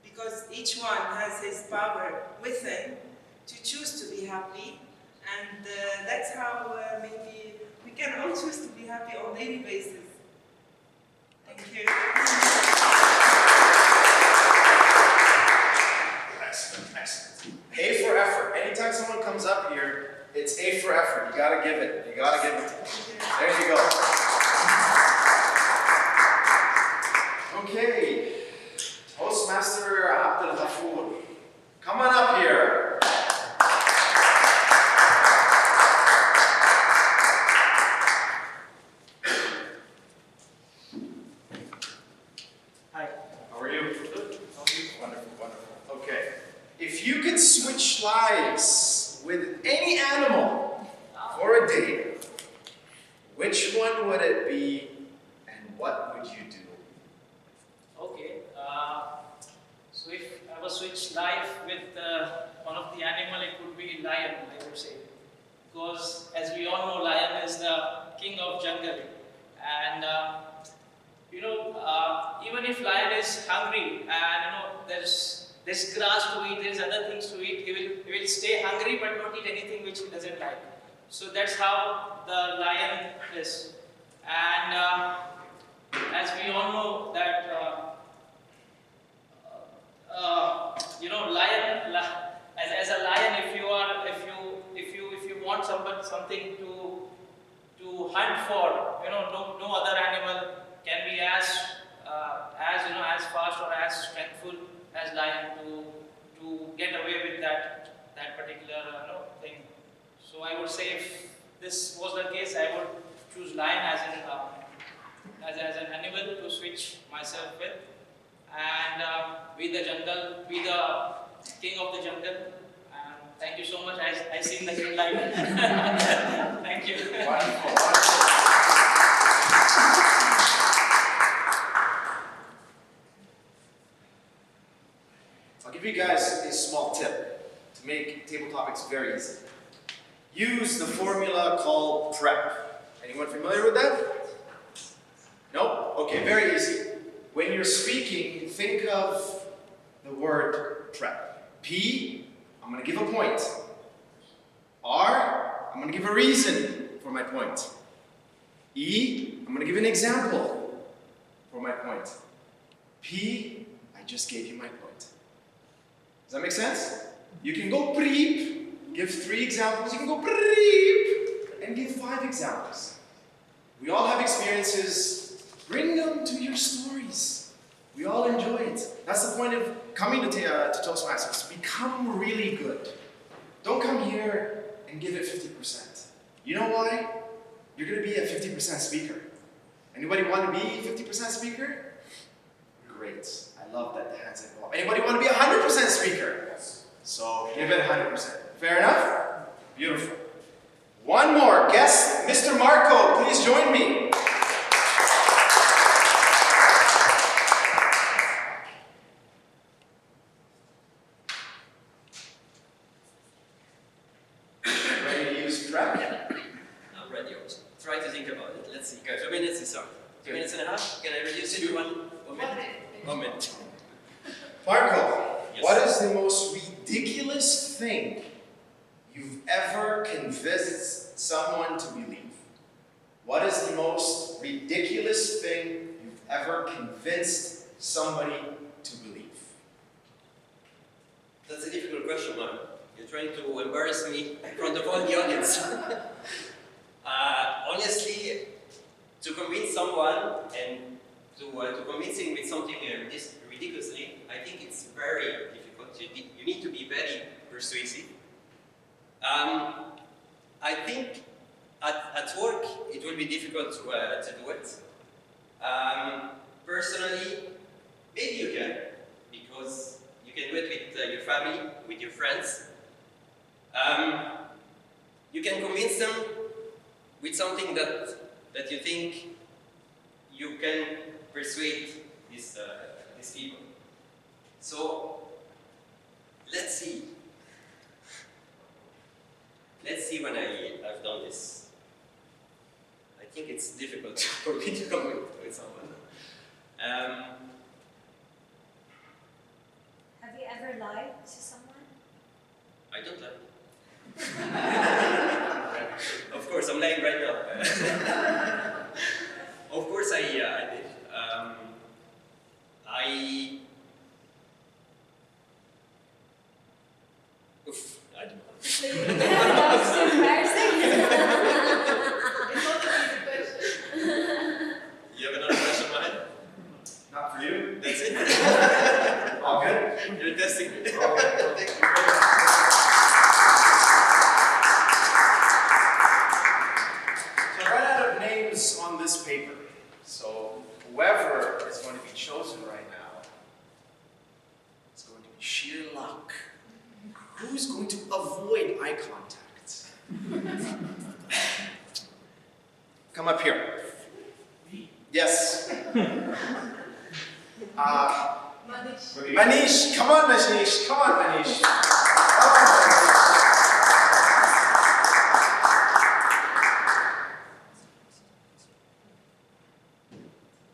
because each one has his power within to choose to be happy, and that's how maybe we can all choose to be happy on a daily basis. Thank you. Excellent, excellent. A for effort. Anytime someone comes up here, it's A for effort. You gotta give it. You gotta give it. There you go. Okay. Toastmaster Abdel Ghafoor. Come on up here. Hi. How are you? Good. Wonderful, wonderful. Okay. If you could switch lives with any animal for a day, which one would it be and what would you do? Okay, so if I was switch life with one of the animal, it would be lion, I would say. Because as we all know, lion is the king of jungle. And even if lion is hungry and there's grass to eat, there's other things to eat, he will stay hungry but not eat anything which he doesn't like. So that's how the lion is. And as we all know that lion, as a lion, if you want something to hunt for, no other animal can be as fast or as strengthful as lion to get away with that particular thing. So I would say if this was the case, I would choose lion as an animal to switch myself with, and be the jungle, be the king of the jungle. And thank you so much. I seen the green light. Thank you. Wonderful, wonderful. I'll give you guys a small tip to make table topics very easy. Use the formula called PREP. Anyone familiar with that? Nope? Okay, very easy. When you're speaking, think of the word PREP. P, I'm going to give a point. R, I'm going to give a reason for my point. E, I'm going to give an example for my point. P, I just gave you my point. Does that make sense? You can go preep, give 3 examples. You can go preep and give 5 examples. We all have experiences. Bring them to your stories. We all enjoy it. That's the point of coming to Toastmasters. Become really good. Don't come here and give it 50%. You know why? You're going to be a 50% speaker. Anybody want to be 50% speaker? Great. I love that the hands go up. Anybody want to be 100% speaker? Yes. So give it 100%. Fair enough? Beautiful. One more. Guest, Mr. Marco, please join me. Ready to use prep? I'm ready also. Try to think about it. Let's see. 2 minutes is up. 2 minutes and a half. Can I reduce it to 1 minute? 1 minute. Marco, Yes. what is the most ridiculous thing you've ever convinced someone to believe? What is the most ridiculous thing you've ever convinced somebody to believe? That's a difficult question, man. You're trying to embarrass me in front of all the audience. Honestly, someone and to convince him with something ridiculously, I think it's very difficult. You need to be very persuasive. I think at work it will be difficult to do it. Personally, maybe you can, because you can do it with your family, with your friends. You can convince them with something that you think you can persuade these people. So let's see. Let's see when I've done this. I think it's difficult for me to come with someone. Have you ever lied to someone? I don't lie. Of course, I'm lying right now. Of course, I did. I don't know. That was so embarrassing. You have another question, Mahal? Not for you. That's it? All good? You're testing me. All good. Thank you very much. So I ran out of names on this paper. So whoever is going to be chosen right now is going to be sheer luck. Who's going to avoid eye contact? Come up here. Yes. Manish. Come on, Manish. Come on, Manish.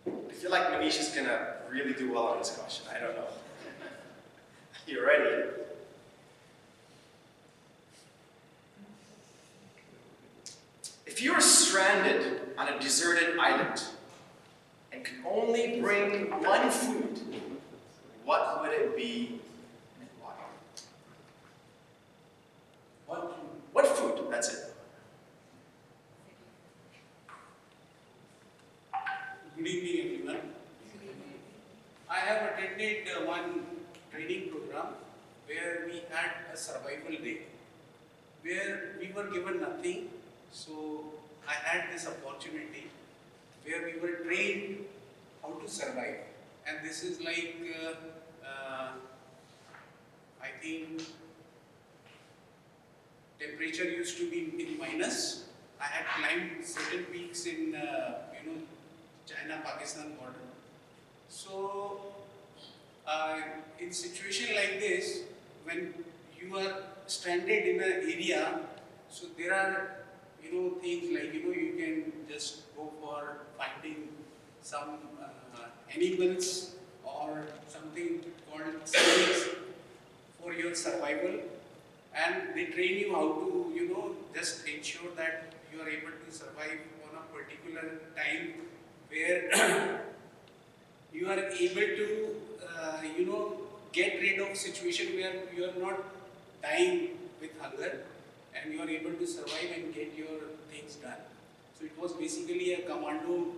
I feel like Manish is going to really do well on this question. I don't know. You ready? If you were stranded on a deserted island and could only bring one food, what would it be and why? What food? That's it. Good evening, everyone. I have attended one training program where we had a survival day, where we were given nothing. So I had this opportunity where we were trained how to survive. And this is like, I think, temperature used to be in minus. I had climbed certain peaks in, China-Pakistan border. So, in situation like this, when you are stranded in an area, so there are, things like, you can just go for finding some animals or something called snakes for your survival, and they train you how to, just ensure that you are able to survive on a particular time where you are able to, get rid of situation where you are not dying with hunger and you are able to survive and get your things done. So it was basically a commando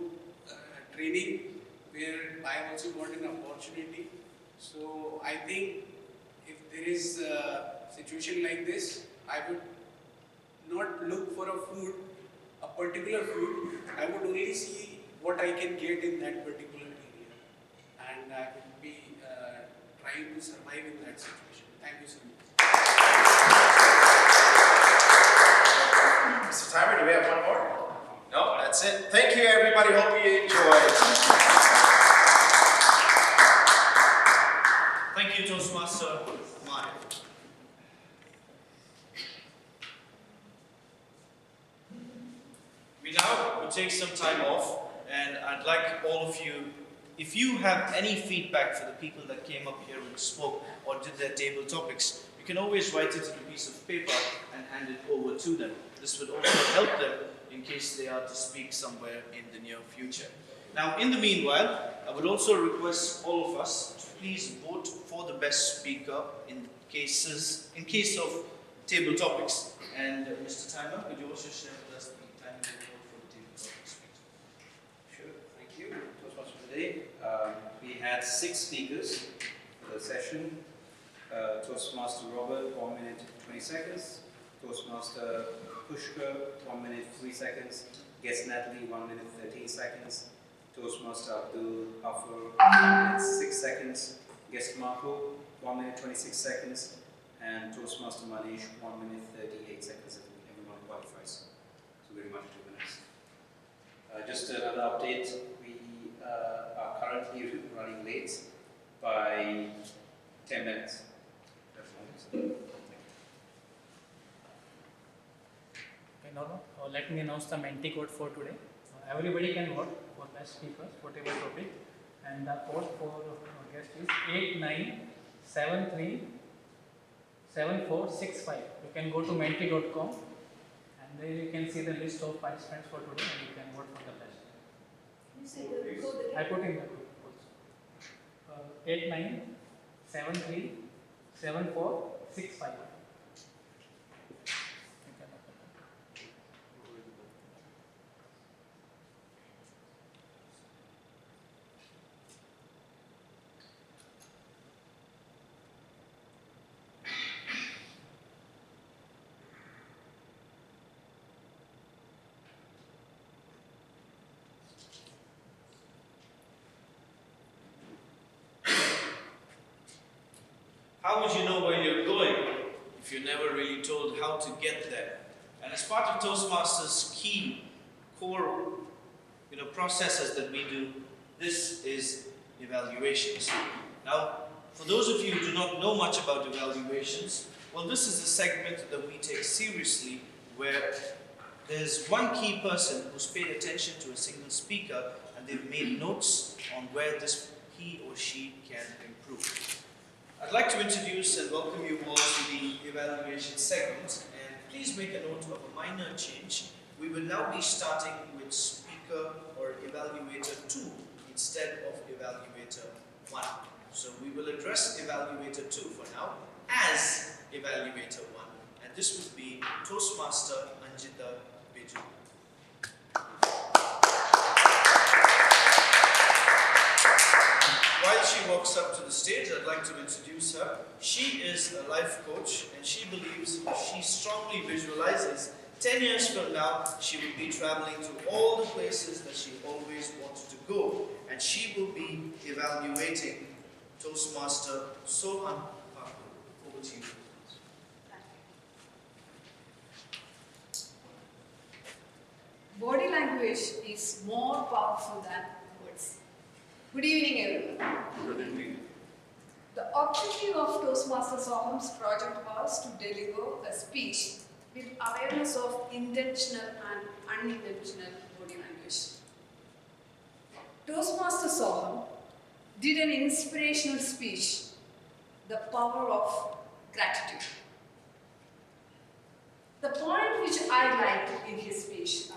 training where I also got an opportunity. So I think if there is a situation like this, I would not look for a food, a particular food. I would only see what I can get in that particular area, and I would be trying to survive in that situation. Thank you so much. Mr. Timer, do we have one more? No, that's it. Thank you, everybody. Hope you enjoyed. Thank you, Toastmaster Maya. We now will take some time off, and I'd like all of you, if you have any feedback for the people that came up here and spoke or did their table topics, you can always write it in a piece of paper and hand it over to them. This would also help them in case they are to speak somewhere in the near future. Now, in the meanwhile, I would also request all of us to please vote for the best speaker in case of table topics. And Mr. Timer, could you also share with us the time you vote for the table topics? Sure. had 6 speakers for the session. Toastmaster Robert, 1 minute 20 seconds. Toastmaster Pushkar, 1 minute 3 seconds. Guest Natalie, 1 minute 13 seconds. Toastmaster Abdul Hafur, 1 minute 6 seconds. Guest Marco, 1 minute 26 seconds. And Toastmaster Manish, 1 minute 38 seconds if everyone qualifies. So very much 2 minutes. Just another update, we are currently running late by 10 minutes. Okay, Norma, let me announce the Menti code for today. Everybody can vote for best speakers, whatever topic. And the code for guest is 89737465. You can go to menti.com and there you can see the list of participants for today and you can vote for the best. You say the code again? I put in the code also. 89737465. How would you know where you're going if you're never really told how to get there? And as part of Toastmasters' key core processes that we do, this is evaluations. Now, for those of you who do not know much about evaluations, well, this is a segment that we take seriously where there's one key person who's paid attention to a single speaker and they've made notes on where he or she can improve. I'd like to introduce and welcome you all to the evaluation segment, and please make a note of a minor change. We will now be starting with speaker or evaluator 2 instead of evaluator 1. So we will address evaluator 2 for now as evaluator 1, and this would be Toastmaster Anjita Biju. While she walks up to the stage, I'd like to introduce her. She is a life coach and she strongly visualizes 10 years from now, she will be traveling to all the places that she always wanted to go. And she will be evaluating Toastmaster Sohan Pakur. Over to you. Body language is more powerful than words. Good evening, everyone. Good evening. The objective of Toastmaster Soham's project was to deliver a speech with awareness of intentional and unintentional body language. Toastmaster Soham did an inspirational speech, The Power of Gratitude. The point which I liked in his speech,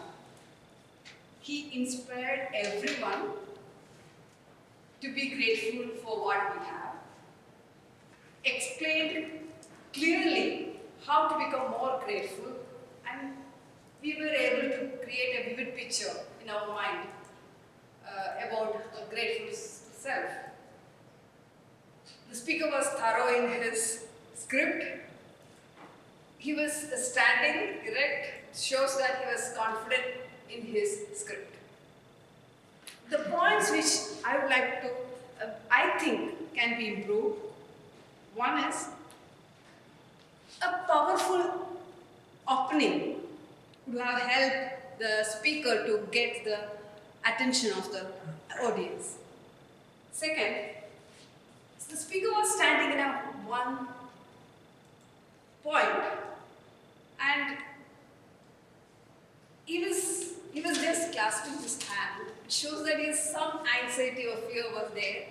he inspired everyone to be grateful for what we have, explained clearly how to become more grateful, and we were able to create a vivid picture in our mind about a grateful self. The speaker was thorough in his script. He was standing erect, shows that he was confident in his script. The points which I would like to, I think can be improved. One is a powerful opening would have helped the speaker to get the attention of the audience. Second, the speaker was standing in one point and he was just clasping his hand. It shows that some anxiety or fear was there.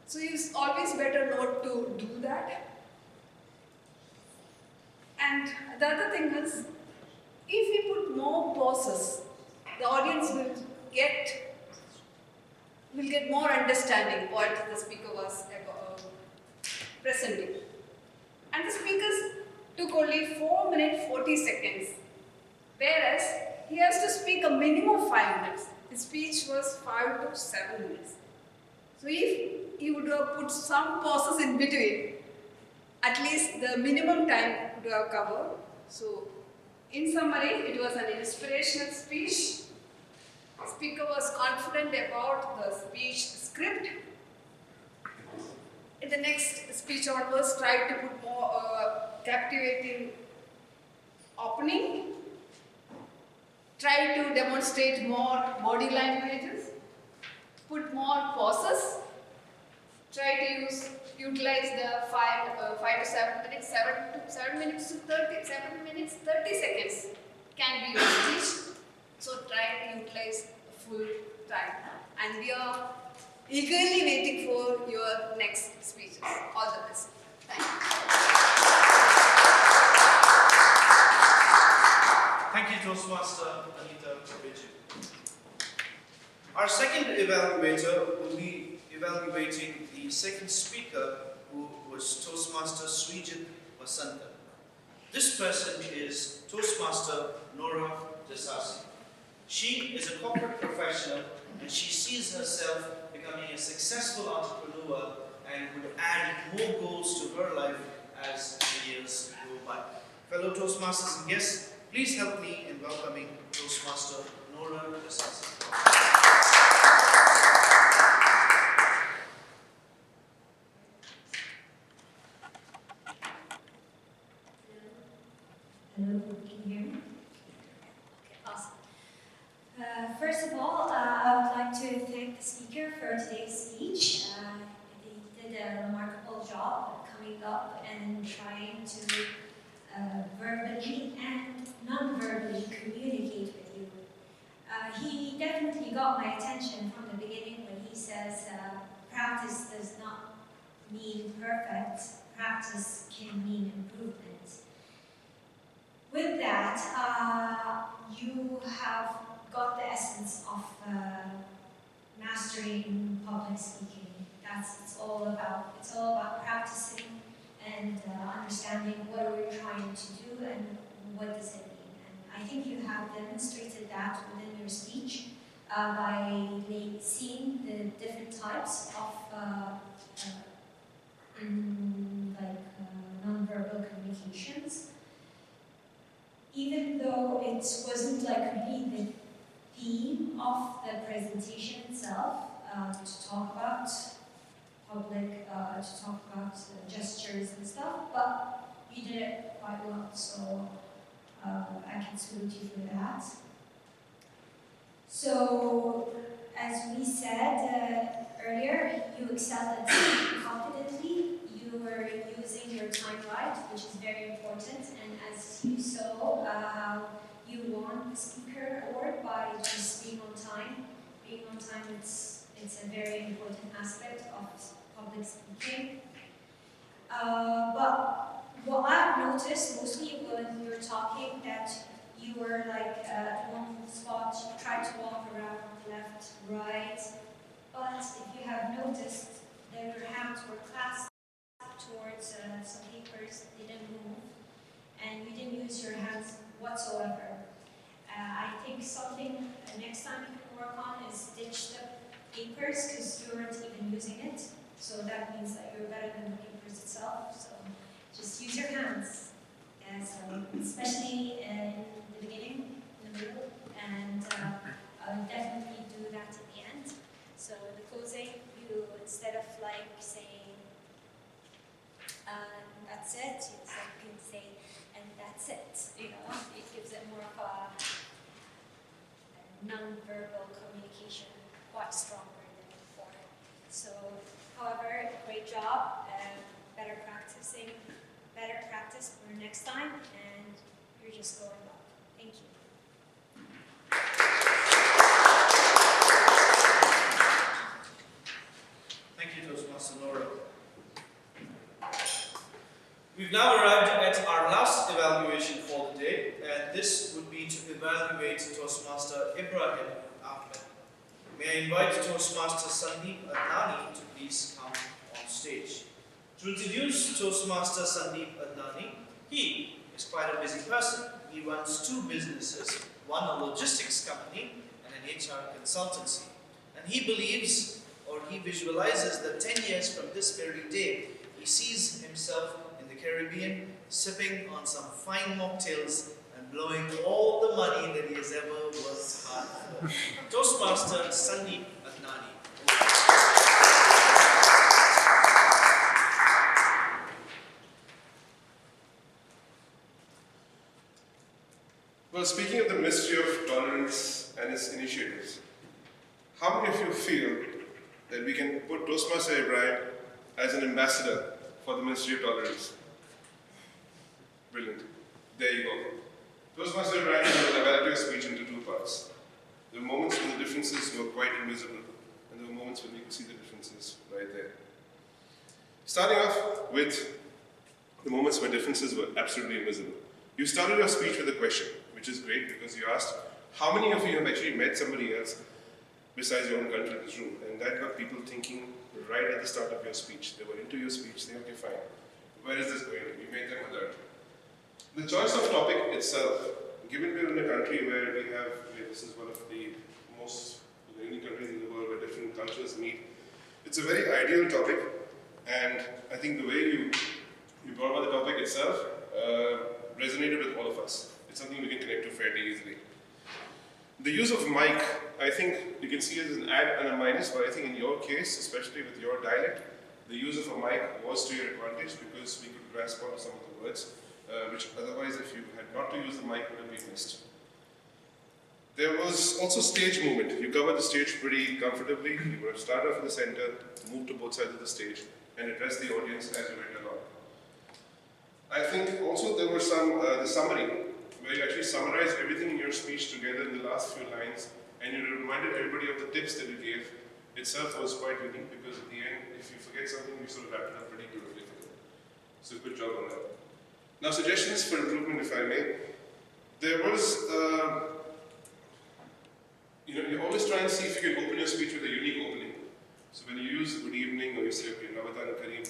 So it's always better not to do that. And the other thing is, if we put more pauses, the audience will get more understanding what the speaker was presenting. And the speakers took only 4 minutes 40 seconds, whereas he has to speak a minimum of 5 minutes. His speech was 5 to 7 minutes. So if you would have put some pauses in between, at least the minimum time would have covered. So in summary, it was an inspirational speech. Speaker was confident about the speech script. In the next speech onwards, tried to put more captivating opening. Try to demonstrate more body languages. Put more pauses. Try to utilize the 5 to 7 minutes, 7 minutes to 7 minutes, 30 seconds can be your speech. So try to utilize the full time. And we are eagerly waiting for your next speeches. All the best. Thank you. Thank you, Toastmaster Anita Vijay. Our second evaluator will be evaluating the second speaker, who was Toastmaster Srijit Vasanta. This person is Toastmaster Nora Desasi. She is a corporate professional and she sees herself becoming a successful entrepreneur and would add more goals to her life as the years go by. Fellow Toastmasters and guests, please help me in welcoming Toastmaster Nora Desasi. Hello, can you hear me? Okay, awesome. First of all, I would like to thank the speaker for today's speech. They did a remarkable job coming up and trying to verbally and non-verbally communicate with you. He definitely got my attention from the beginning when he says practice does not mean perfect, practice can mean improvement. With that, you have got the essence of mastering public speaking. It's all about practicing and understanding what we're trying to do and what does it mean. And I think you have demonstrated that within your speech by seeing the different types of non-verbal communications. Even though it wasn't like really the theme of the presentation itself, to talk about public, to talk about gestures and stuff, but you did it quite well, so I can salute you for that. So, as we said earlier, you excelled at speaking confidently. You were using your time right, which is very important. And as you saw, how you won the speaker award by just being on time. Being on time, it's a very important aspect of public speaking. But what I've noticed mostly when you were talking, that you were like at one spot, you tried to walk around left, right. But if you have noticed, your hands were clasped towards some papers that didn't move, and you didn't use your hands whatsoever. I think something next time you can work on is ditch the papers, because you weren't even using it. So that means that you're better than the papers itself. So just use your hands. Yeah, so especially in the beginning, in the middle, and I'll definitely do that at the end. So in the closing, you, instead of like saying, that's it, you can say, and that's it, you know, it gives it more of a non-verbal communication, quite stronger than before. So, however, great job, better practice for next time, and you're just going up. Thank you. Thank you, Toastmaster Nora. We've now arrived at our last evaluation for the day, and this would be to evaluate Toastmaster Ibrahim Ahmed. May I invite Toastmaster Sandeep Adnani to please come on stage. To introduce Toastmaster Sandeep Adnani, he is quite a busy person. He runs two businesses, one a logistics company and an HR consultancy. And he believes or he visualizes that 10 years from this very day, he sees himself in the Caribbean, sipping on some fine mocktails and blowing all the money that he has ever worked hard for. Toastmaster Sandeep Adnani. Well, speaking of the mystery of tolerance and its initiatives, how many of you feel that we can put Toastmaster Ibrahim as an ambassador for the mystery of tolerance? Brilliant. There you go. Toastmaster Ibrahim will evaluate your speech into two parts. There were moments when the differences were quite invisible, and there were moments when you could see the differences right there. Starting off with the moments where differences were absolutely invisible. You started your speech with a question, which is great because you asked, how many of you have actually met somebody else besides your own country in this room? And that got people thinking right at the start of your speech. They were into your speech, saying, okay, fine. Where is this going? You made them alert. The choice of topic itself, given we're in a country where this is one of the most unique countries in the world where different cultures meet, it's a very ideal topic, and I think the way you brought about the topic itself resonated with all of us. It's something we can connect to fairly easily. The use of mic, I think you can see it as an add and a minus, but I think in your case, especially with your dialect, the use of a mic was to your advantage because we could grasp onto some of the words, which otherwise, if you had not to use the mic, would have been missed. There was also stage movement. You covered the stage pretty comfortably. You would have started off in the center, moved to both sides of the stage, and addressed the audience as you went along. I think also there was the summary, where you actually summarized everything in your speech together in the last few lines, and you reminded everybody of the tips that you gave. Itself was quite unique because at the end, if you forget something, you sort of wrapped it up pretty beautifully for them. So good job on that. Now suggestions for improvement, if I may. There was, you always try and see if you can open your speech with a unique opening. So when you use good evening or you say, okay, Ravatan Kareem,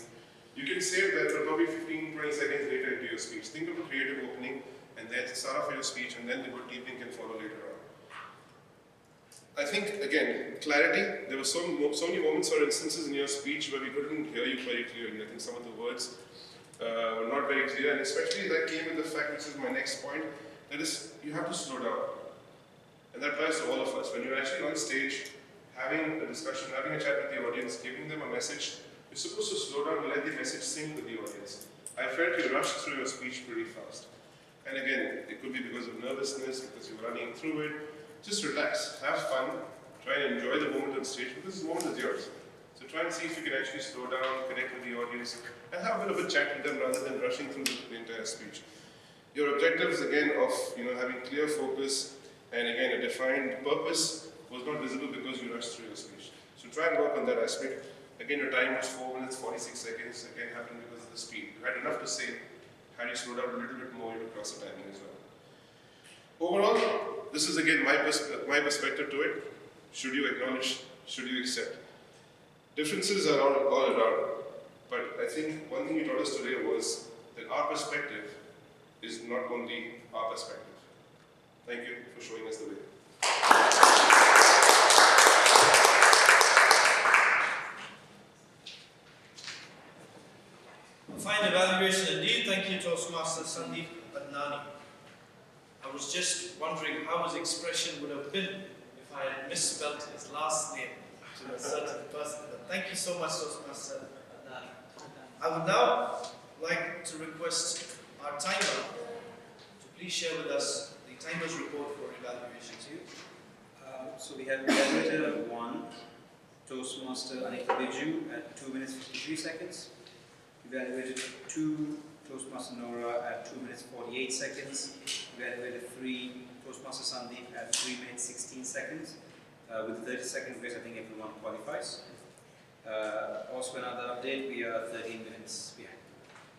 you can save that for probably 15-20 seconds later into your speech. Think of a creative opening and then start off your speech and then the good evening can follow later on. I think, again, clarity. There were so many moments or instances in your speech where we couldn't hear you very clearly. I think some of the words were not very clear, and especially that came with the fact, which is my next point, that is, you have to slow down. And that applies to all of us. When you're actually on stage, having a discussion, having a chat with the audience, giving them a message, you're supposed to slow down and let the message sink with the audience. I felt you rushed through your speech pretty fast. And again, it could be because of nervousness, because you're running through it. Just relax, have fun, try and enjoy the moment on stage, because this moment is yours. So try and see if you can actually slow down, connect with the audience, and have a bit of a chat with them rather than rushing through the entire speech. Your objectives, again, of having clear focus and again a defined purpose was not visible because you rushed through your speech. So try and work on that aspect. Again, your time was 4 minutes, 46 seconds. Again, happened because of the speed. You had enough to say. Had you slowed down a little bit more, you would cross the timing as well. Overall, this is again my perspective to it. Should you acknowledge? Should you accept? Differences are all around. But I think one thing you taught us today was that our perspective is not only our perspective. Thank you for showing us the way. A fine evaluation indeed. Thank you, Toastmaster Sandeep Adnani. I was just wondering how his expression would have been if I had misspelled his last name to a certain person. But thank you so much, Toastmaster Adnani. I would now like to request our timer to please share with us the timer's report for evaluation 2. So we have evaluator 1, Toastmaster Anika Biju at 2 minutes 53 seconds. Evaluator 2, Toastmaster Nora at 2 minutes 48 seconds. Evaluator 3, Toastmaster Sandeep at 3 minutes 16 seconds. With 30 seconds grace, I think everyone qualifies. Also another update, we are 13 minutes behind.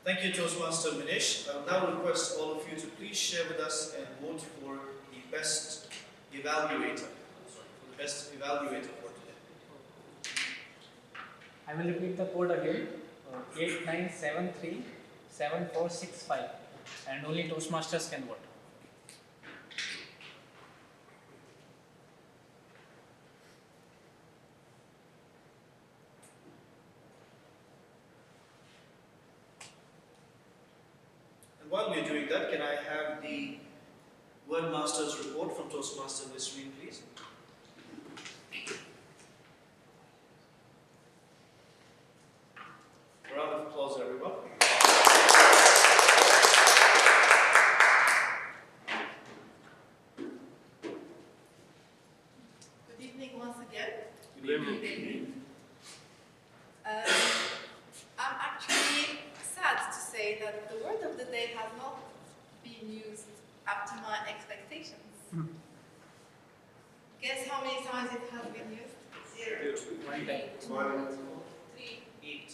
Thank you, Toastmaster Manish. I will now request all of you to please share with us and vote for the best evaluator. For the best evaluator for today. I will repeat the code again. 8973 7465, and only Toastmasters can vote. while we're doing that, can I have the Word Masters report from Toastmaster Nisreen, please? A round of applause, everyone. Good evening once again. Good evening. I'm actually sad to say that the word of the day has not been used up to my expectations. Guess how many times it has been used? 0. 1 time. 1. 3. 8.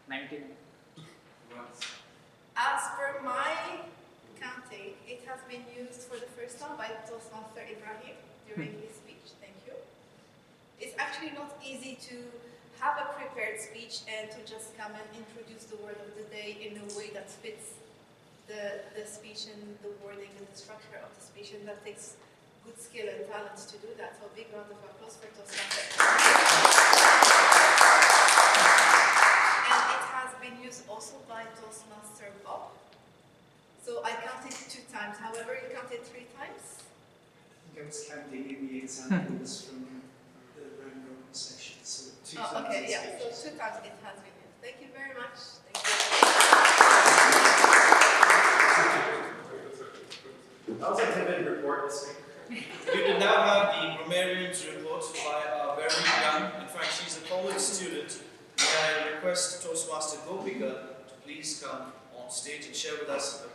19. As per my counting, it has been used for the first time by Toastmaster Ibrahim during his speech. Thank you. It's actually not easy to have a prepared speech and to just come and introduce the word of the day in a way that fits the speech and the wording and the structure of the speech, and that takes good skill and talent to do that. So a big round of applause for Toastmaster. And it has been used also by Toastmaster Bob. So I counted 2 times. However, you counted 3 times. I was counting in the examples from the round robin session, so 2 times. Oh, okay, yeah. So 2 times it has been used. Thank you very much. Thank you. That was a vivid report this week. We will now have the grammarian's report by our very young, in fact she's a college student. May I request Toastmaster Gopika to please come on stage and share with us the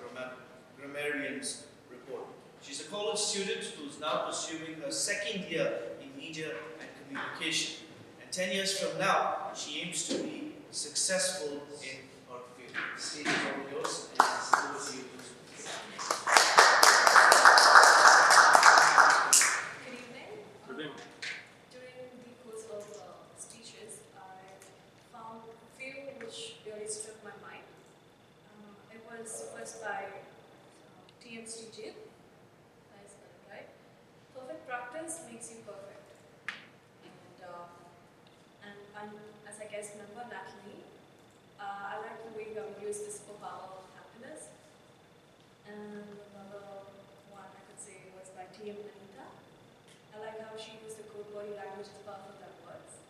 grammarian's report. She's a college student who's now pursuing her 2nd year in media and communication. And 10 years from now, she aims to be successful in her field. The stage is all yours, and it's over to you. Good evening. During the course of speeches, I found a few which really struck my mind. It was first by TMOD. That is correct, right? Perfect practice makes you perfect. And as I guess member Natalie, I like the way you use this for power of happiness. And another one I could say was by TMOD Anita. I like how she used the code body language as powerful than words.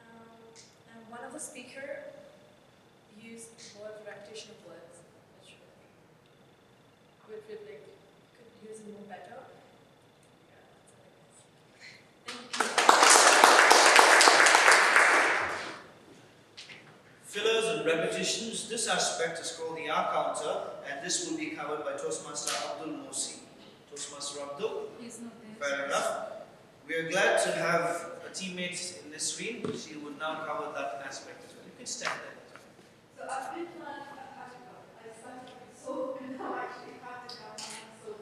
And one of the speaker used word repetition of words, which would like could use it more better. Yeah, that's what I guess. Thank you. Fillers and repetitions, this aspect is called the R counter, and this will be covered by Toastmaster Abdul Mosi. Toastmaster Abdul? He's not there. Fair enough. We are glad to have a teammate in this screen. She will now cover that aspect as well. You can stand there. So I've been planning a practical. I started with so now actually practical. So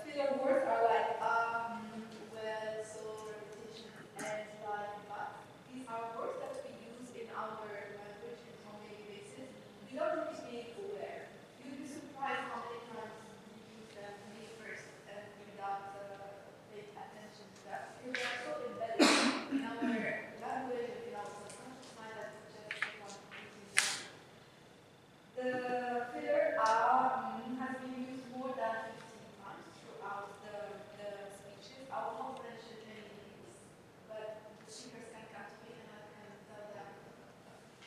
filler words are like well, so, repetition, and like, but. These are words that we use in our language on a daily basis without really being aware. You'd be surprised how many times we use them maybe first and without paying attention to that. Because they are so embedded in our language and in our subconscious mind that we just want to use them. The filler has been used more than 15 times throughout the speeches. I will not mention any names, but the speakers can come to me and I can tell them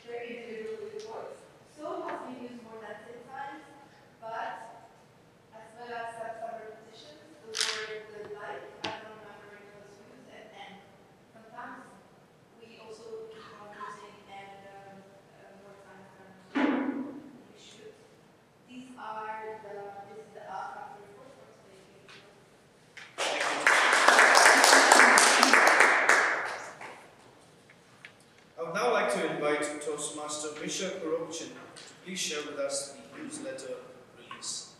their individual reports. So has been used more than 10 times, but as well as some repetitions, the word the like, I don't remember it was used, and sometimes we also keep on using and more times than we should. These are this is the after report for today. I would now like to invite Toastmaster Misha Korokchin to please share with us the newsletter release.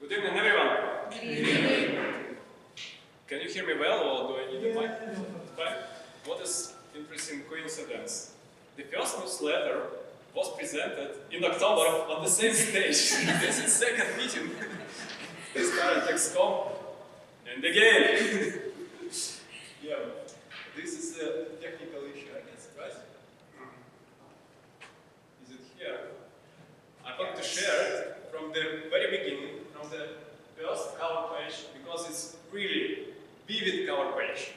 Good evening, everyone. Good evening. Can you hear me well, or do I need a mic? Fine. What is interesting coincidence? The first newsletter was presented in October on the same stage. This is second meeting. This current XCOM. And again. Yeah, this is a technical issue, I guess, right? Is it here? I want to share it from the very beginning, from the first cover page, because it's really vivid cover page.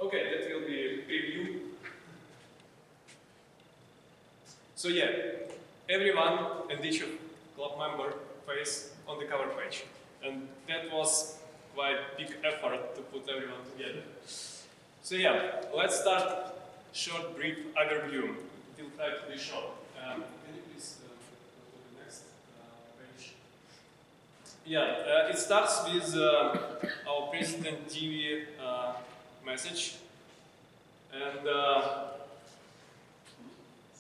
Okay, that will be a preview. So yeah, everyone and each club member face on the cover page. And that was quite big effort to put everyone together. So yeah, let's start short brief overview. It will try to be short. Can you please go to the next page? Yeah, it starts with our President TV message. And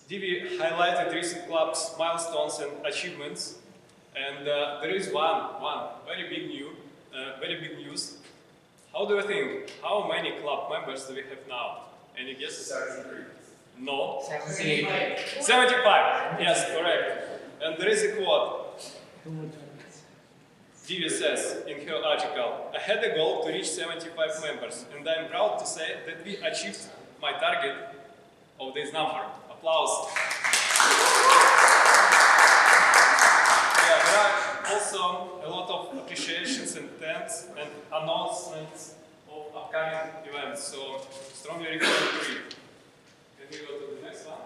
Divi highlighted recent clubs' milestones and achievements. And there is one very big news. How do you think? How many club members do we have now? Any guesses? 73. No. 78. 75. Yes, correct. And there is a quote. Divi says in her article, I had a goal to reach 75 members, and I'm proud to say that we achieved my target of this number. Applause. Yeah, there are also a lot of appreciations and thanks and announcements of upcoming events, so strongly recommend to read. Can we go to the next one?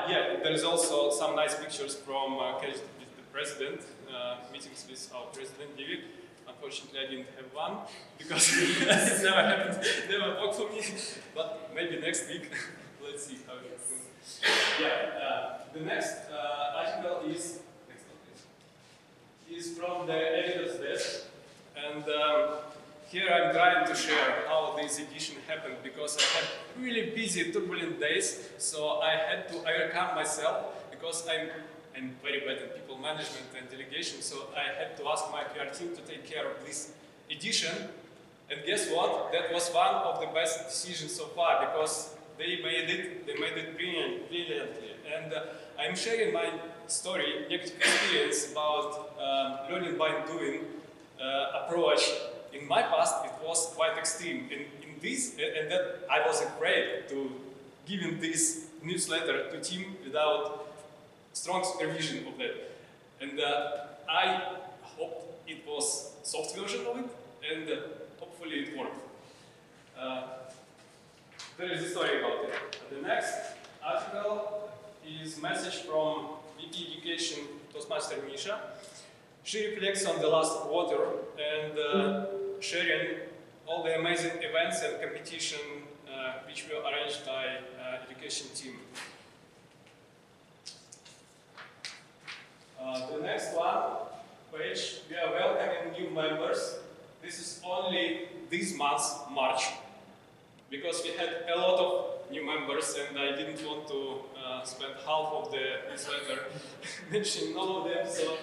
Yeah, there is also some nice pictures from with the president, meetings with our president, David. Unfortunately, I didn't have one because it never happened, never worked for me. But maybe next week, let's see how it goes. Yeah, the next article is from the editor's desk, and here I'm trying to share how this edition happened because I had really busy, turbulent days, so I had to overcome myself because I'm very bad at people management and delegation, so I had to ask my PR team to take care of this edition. And guess what? That was one of the best decisions so far because they made it brilliantly. And I'm sharing my story, negative experience about learning by doing approach. In my past, it was quite extreme. In this, and that I was afraid to give in this newsletter to team without strong supervision of that. And I hoped it was soft version of it, and hopefully it worked. There is a story about it. The next article is message from VP Education Toastmaster Misha. She reflects on the last quarter and sharing all the amazing events and competition which were arranged by education team. The next page, we are welcoming new members. This is only this month's March, because we had a lot of new members and I didn't want to spend half of the newsletter mentioning all of them, so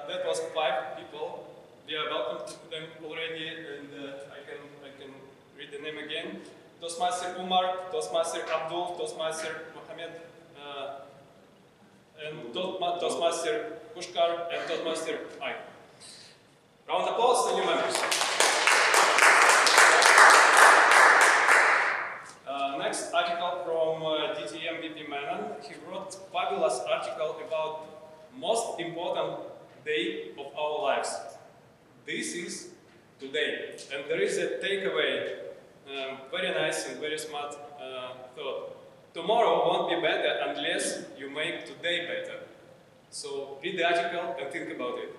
that was 5 people. We are welcome to them already, and I can read the name again. Toastmaster Umar, Toastmaster Abdul, Toastmaster Mohammed, and Toastmaster Pushkar, and Toastmaster Ai. Round of applause to new members. Next article from DTM VP Menon. He wrote a fabulous article about most important day of our lives. This is today, and there is a takeaway, very nice and very smart thought. Tomorrow won't be better unless you make today better. So read the article and think about it.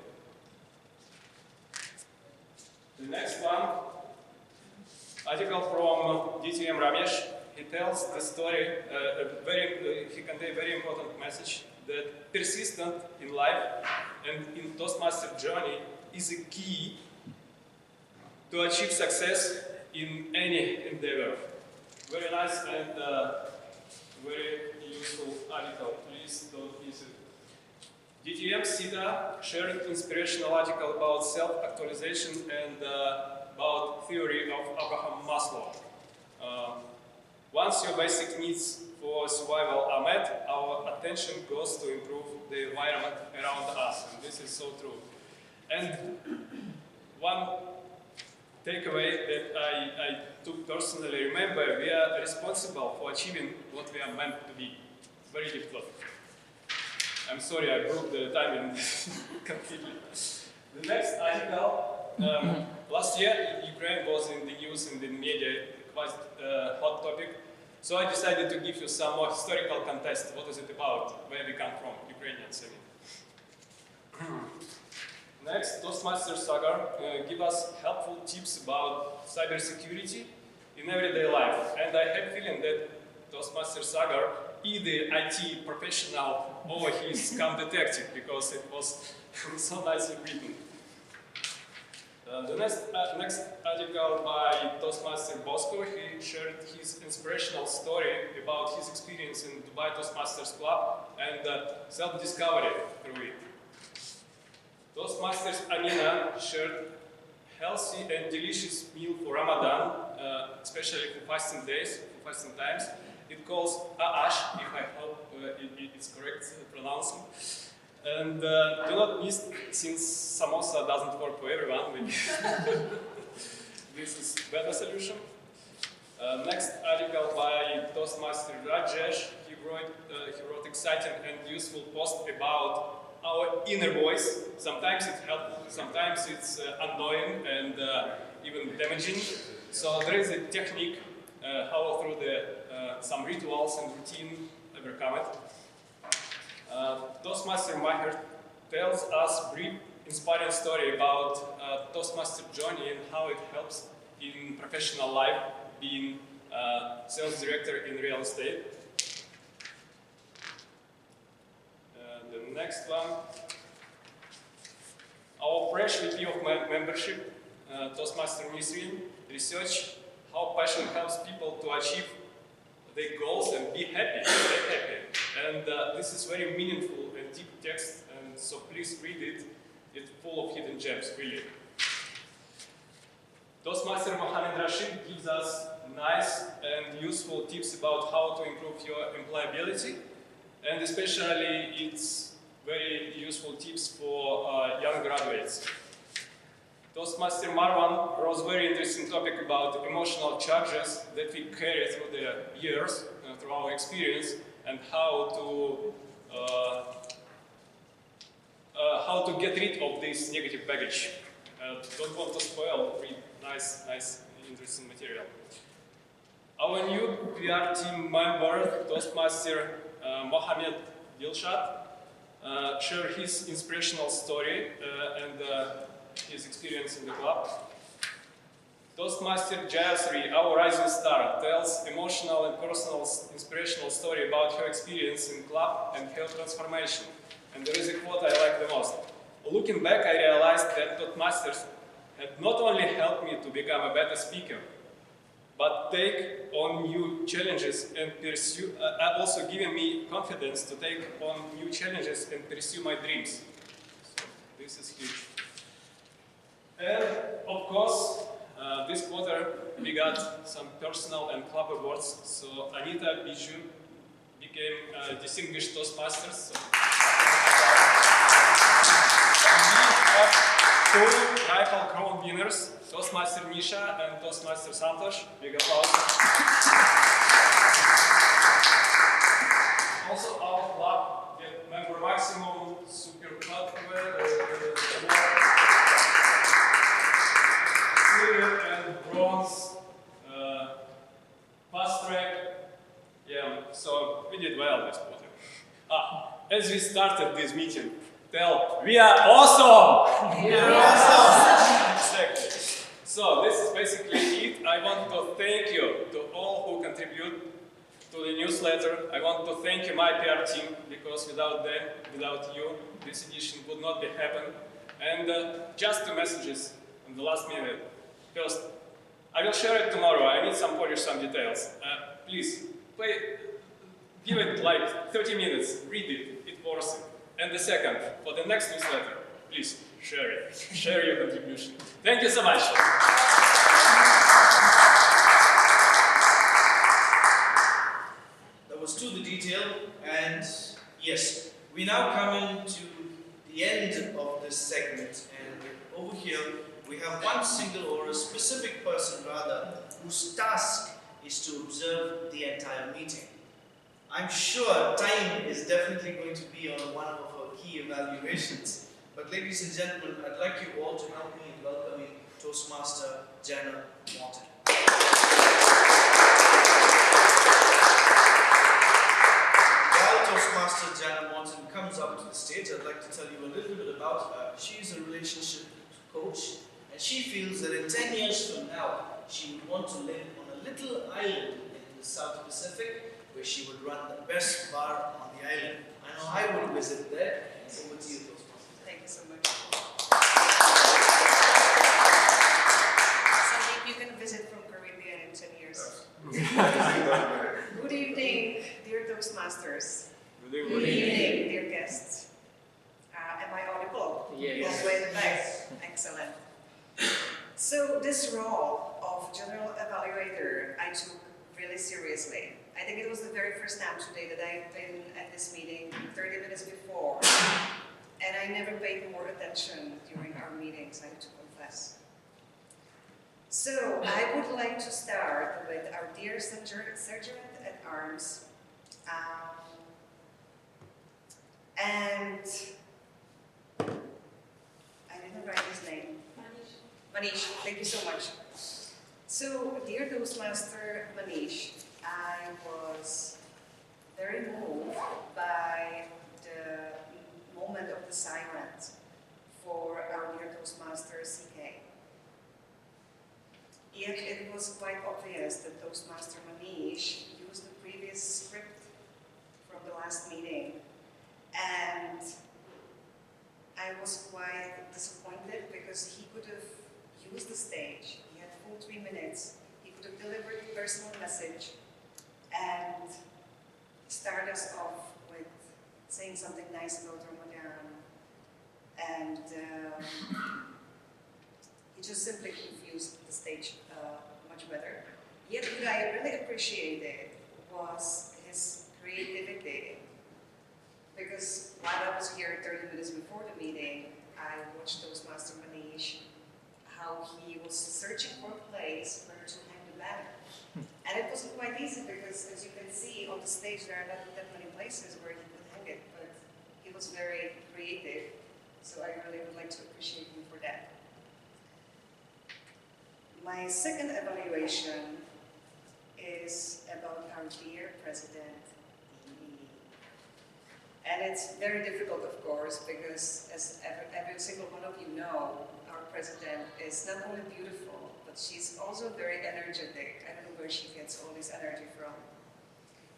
The next one, article from DTM Ramesh. He tells the story, he contains a very important message that persistent in life and in Toastmaster journey is a key to achieve success in any endeavor. Very nice and very useful article. Please don't miss it. DTM Sita shared inspirational article about self-actualization and about theory of Abraham Maslow. Once your basic needs for survival are met, our attention goes to improve the environment around us, and this is so true. And one takeaway that I took personally, remember, we are responsible for achieving what we are meant to be. Very difficult. I'm sorry, I broke the timing completely. The next article, last year Ukraine was in the news and in the media, quite a hot topic. So I decided to give you some more historical context. What is it about? Where we come from, Ukrainians, I mean. Next, Toastmaster Sagar give us helpful tips about cybersecurity in everyday life. And I have a feeling that Toastmaster Sagar is the IT professional or he's scam detective, because it was so nicely written. The next article by Toastmaster Bosco, he shared his inspirational story about his experience in Dubai Toastmasters Club and self-discovery through it. Toastmasters Amina shared healthy and delicious meal for Ramadan, especially for fasting days, for fasting times. It calls Aash, if I hope it's correct pronouncing. And do not miss, since samosa doesn't work for everyone, maybe this is a better solution. Next article by Toastmaster Rajesh, he wrote exciting and useful post about our inner voice. Sometimes it's helpful, sometimes it's annoying and even damaging. So there is a technique how through some rituals and routine overcome it. Toastmaster Maher tells us a brief, inspiring story about Toastmaster journey and how it helps in professional life, being sales director in real estate. The next one, our fresh VP of membership, Toastmaster Nisrin, research how passion helps people to achieve their goals and be happy, stay happy. And this is very meaningful and deep text, and so please read it. It's full of hidden gems, really. Toastmaster Mohamed Rashid gives us nice and useful tips about how to improve your employability, and especially it's very useful tips for young graduates. Toastmaster Marwan wrote a very interesting topic about emotional charges that we carry through the years, through our experience, and how to get rid of this negative baggage. Don't want to spoil, read nice, interesting material. Our new PR team member, Toastmaster Mohamed Dilshad, shared his inspirational story and his experience in the club. Toastmaster Jayasri, our rising star, tells emotional and personal inspirational story about her experience in club and her transformation. And there is a quote I like the most. Looking back, I realized that Toastmasters had not only helped me to become a better speaker, but take on new challenges and pursue, also giving me confidence to take on new challenges and pursue my dreams. So this is huge. And of course, this quarter we got some personal and club awards. So Anita Bijou became Distinguished Toastmasters. So and we have 2 Rifle Crown winners, Toastmaster Nisha and Toastmaster Santosh. Big applause. Also, our club get member maximum, super club, silver and bronze, fast track. Yeah, so we did well this quarter. As we started this meeting, we are awesome! We are awesome! Exactly. So this is basically it. I want to thank you to all who contribute to the newsletter. I want to thank you, my PR team, because without them, without you, this edition would not be happen. And just 2 messages on the last minute. First, I will share it tomorrow. I need some polish some details. Please, give it like 30 minutes, read it, it's worth it. And the second, for the next newsletter, please share it. Share your contribution. Thank you so much. That was to the detail, and yes, we now come into the end of this segment, and over here we have one single or a specific person rather whose task is to observe the entire meeting. I'm sure time is definitely going to be on one of our key evaluations, but ladies and gentlemen, I'd like you all to help me in welcoming Toastmaster Jana Morton. While Toastmaster Jana Morton comes up to the stage, I'd like to tell you a little bit about her. She's a relationship coach, and she feels that in 10 years from now, she would want to live on a little island in the South Pacific, where she would run the best bar on the island. I know I would visit there. Over to you, Toastmaster. Thank you so much. Sandeep, you can visit from Caribbean in 10 years. Good evening, dear Toastmasters. Good Good evening, dear guests. Am I audible? Yes. All the way in the back. Excellent. So this role of general evaluator I took really seriously. I think it was the very first time today that I've been at this meeting 30 minutes before, and I never paid more attention during our meetings, I have to confess. So I would like to start with our dear Sergeant at Arms, and I didn't write his name. Manish, thank you so much. So, dear Toastmaster Manish, I was very moved by the moment of the silence for our dear Toastmaster CK. Yet it was quite obvious that Toastmaster Manish used the previous script from the last meeting, and I was quite disappointed because he could have used the stage. He had full 3 minutes. He could have delivered a personal message and start us off with saying something nice about Ramadan. And he just simply confused the stage much better. Yet what I really appreciated was his creativity. Because while I was here 30 minutes before the meeting, I watched Toastmaster Manish, how he was searching for a place where to hang the banner. And it wasn't quite easy because, as you can see on the stage, there are not that many places where he could hang it, but he was very creative, so I really would like to appreciate him for that. My second evaluation is about our dear President. And it's very difficult, of course, because as every single one of you know, our president is not only beautiful, but she's also very energetic. I don't know where she gets all this energy from.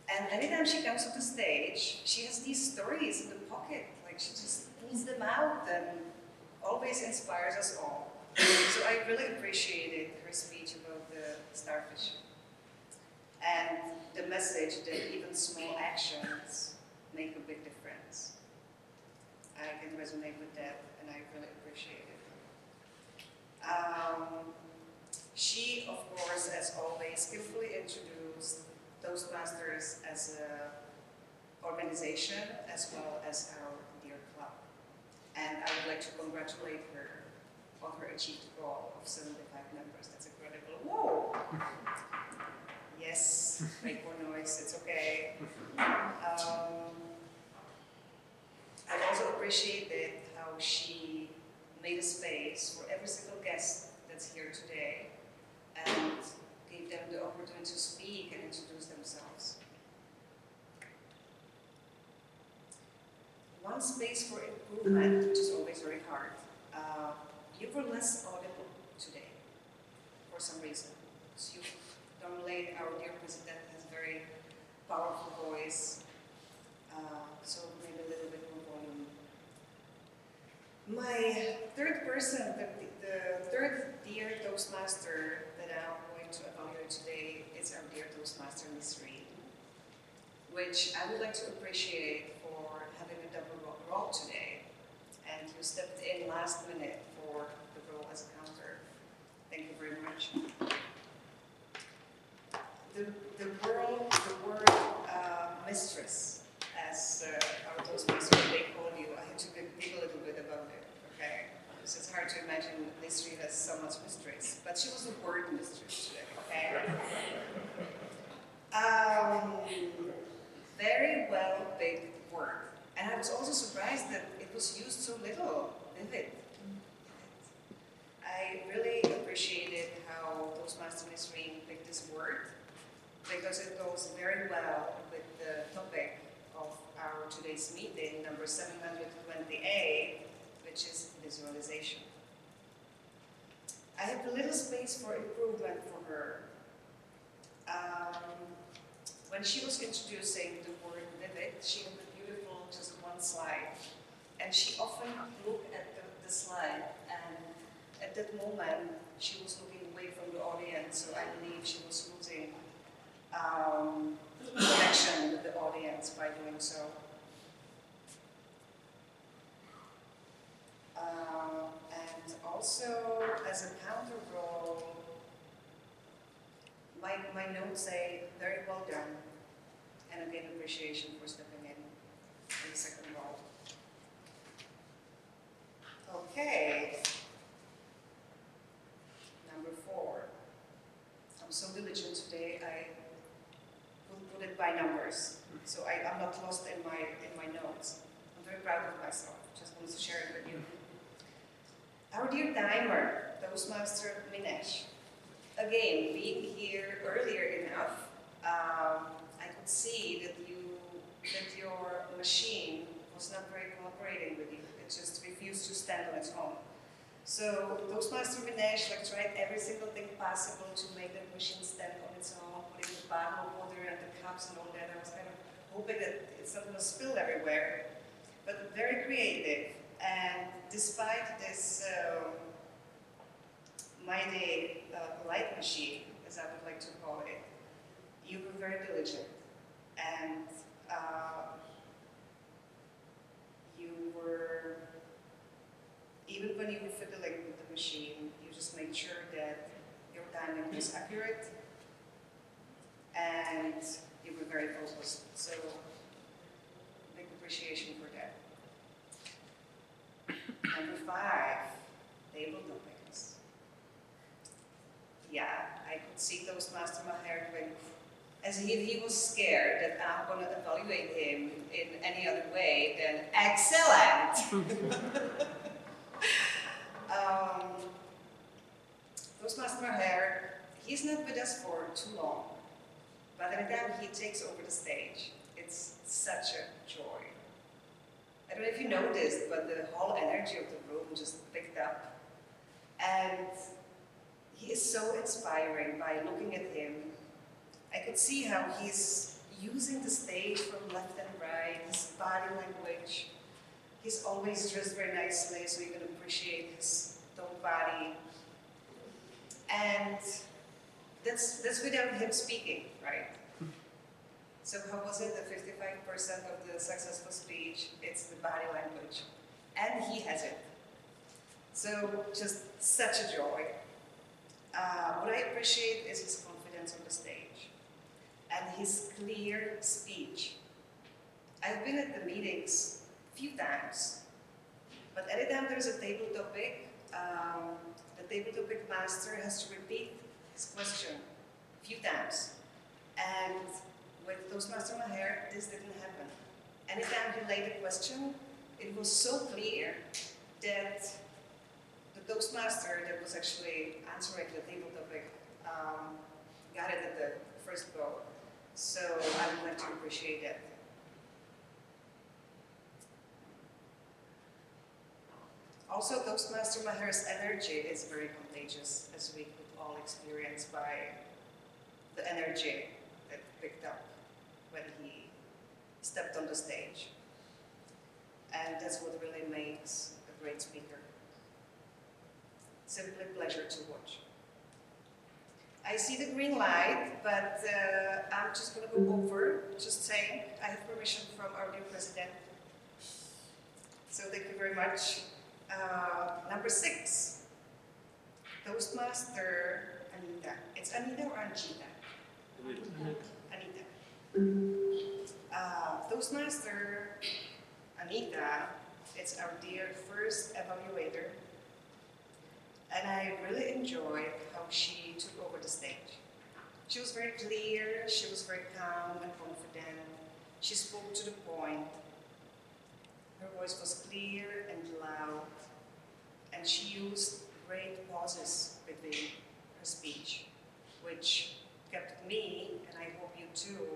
And anytime she comes to the stage, she has these stories in the pocket, like she just pulls them out and always inspires us all. So I really appreciated her speech about the starfish. And the message that even small actions make a big difference. I can resonate with that, and I really appreciate it. She, of course, as always, skillfully introduced Toastmasters as an organization, as well as our dear club. And I would like to congratulate her on her achieved goal of 75 members. That's incredible. Whoa! Yes, make more noise, it's okay. I also appreciated how she made a space for every single guest that's here today and gave them the opportunity to speak and introduce themselves. One space for improvement, which is always very hard. You were less audible today for some reason. So normally our dear president has very person, the third dear Toastmaster that I'm going to evaluate today is our dear Toastmaster, Miss Reed, which I would like to appreciate for having a double role today. And you stepped in last minute for the role as a counter. Thank you very much. The word mistress, as our Toastmaster they call you, I had to think a little bit about it, okay? Because it's hard to imagine Miss Reed has so much mistress, but she was a word mistress today, okay? Very well picked word. And I was also surprised that it was used so little, vivid. I really appreciated how Toastmaster Miss Reed picked this word, because it goes very well with the topic of our today's meeting, number 720A, which is visualization. I have a little space for improvement for her. When she was introducing the word vivid, she had a beautiful, just one slide. And she often looked at the slide, and at that moment, she was looking away from the audience, so I believe she was losing connection with the audience by doing so. And also, as a counter role, my notes say, very well done, and again, appreciation for stepping in the second role. Okay. Number 4. I'm so diligent today, I will put it by numbers, so I'm not lost in my notes. I'm very proud of myself, just wanted to share it with you. Our dear timer, Toastmaster Minesh. Again, being here earlier enough, I could see that your machine was not very cooperating with you. It just refused to stand on its own. So Toastmaster Minesh tried every single thing possible to make that machine stand on its own, putting the bottle of water and the cups and all that. I was kind of hoping that it's not going to spill everywhere, but very creative. And despite this mighty light machine, as I would like to call it, you were very diligent, and you were, even when you were fiddling with the machine, you just made sure that your timing was accurate, and you were very focused. So, big appreciation for that. Number 5, table topics. Yeah, I could see Toastmaster Maher going, as if he was scared that I'm going to evaluate him in any other way than excellent. Toastmaster Maher, he's not with us for too long, but anytime he takes over the stage, it's such a joy. I don't know if you noticed, but the whole energy of the room just picked up. And he is so inspiring by looking at him. I could see how he's using the stage from left and right, his body language. He's always dressed very nicely, so you can appreciate his tone body. And that's without him speaking, right? So how was it? The 55% of the successful speech, it's the body language. And he has it. So just such a joy. What I appreciate is his confidence on the stage and his clear speech. I've been at the meetings a few times, but every time there's a table topic, the table topic master has to repeat his question a few times. And with Toastmaster Maher, this didn't happen. Anytime he laid a question, it was so clear that the Toastmaster that was actually answering the table topic got it at the first go. So I would like to appreciate that. Also, Toastmaster Maher's energy is very contagious, as we could all experience by the energy that picked up when he stepped on the stage. And that's what really makes a great speaker. simply pleasure to watch. I see the green light, but I'm just going to go over, just saying, I have permission from our new president. So thank you very much. Number 6, Toastmaster Anita. It's Anita or Anjita? Anita. Toastmaster Anita, it's our dear first evaluator. And I really enjoyed how she took over the stage. She was very clear, she was very calm and confident. She spoke to the point. Her voice was clear and loud, and she used great pauses within her speech, which kept me, and I hope you too,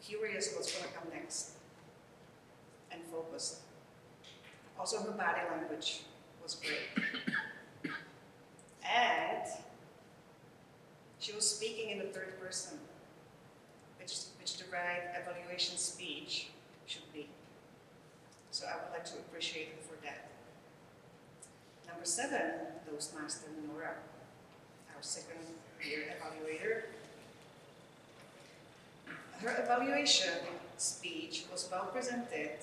curious what's going to come next, and focused. Also, her body language was great. And she was speaking in the third person, which the right evaluation speech should be. So I would like to appreciate her for that. Number 7, Toastmaster Nora, our second year evaluator. Her evaluation speech was well presented.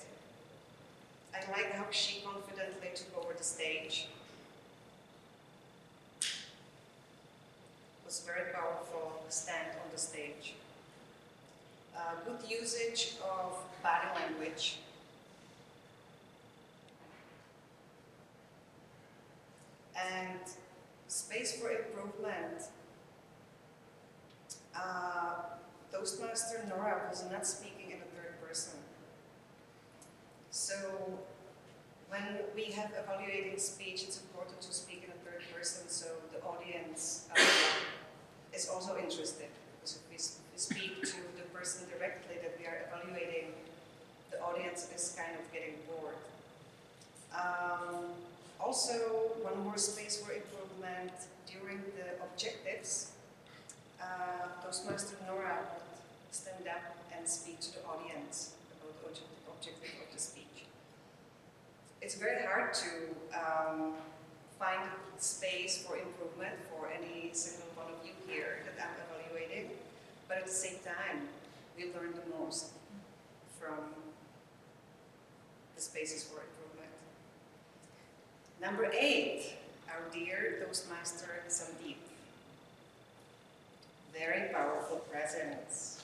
I like how she confidently took over the stage. It was very powerful stand on the stage. Good usage of body language. And space for improvement. Toastmaster Nora was not speaking in the third person. So when we have evaluating speech, it's important to speak in the third person so the audience is also interested. Because if we speak to the person directly that we are evaluating, the audience is kind of getting bored. Also, one more space for improvement during the objectives. Toastmaster Nora would stand up and speak to the audience about the objective of the speech. It's very hard to find a space for improvement for any single one of you here that I'm evaluating, but at the same time, we learn the most from the spaces for improvement. Number 8, our dear Toastmaster Sandeep. Very powerful presence.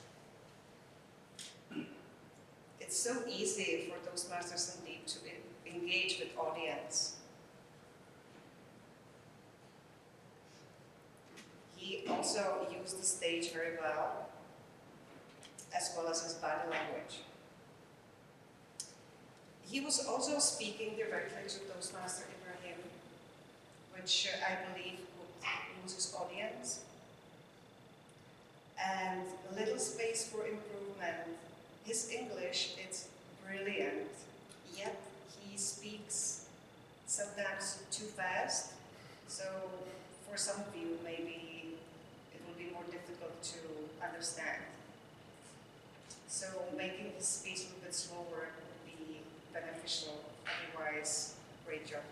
It's so easy for Toastmaster Sandeep to engage with audience. He also used the stage very well as his body language. He was also speaking directly to Toastmaster Ibrahim, which I believe would lose his audience. And a little space for improvement. His English, it's brilliant, yet he speaks sometimes too fast. So for some of you, maybe it will be more difficult to understand. So making his speech a little bit slower would be beneficial. Otherwise, great job.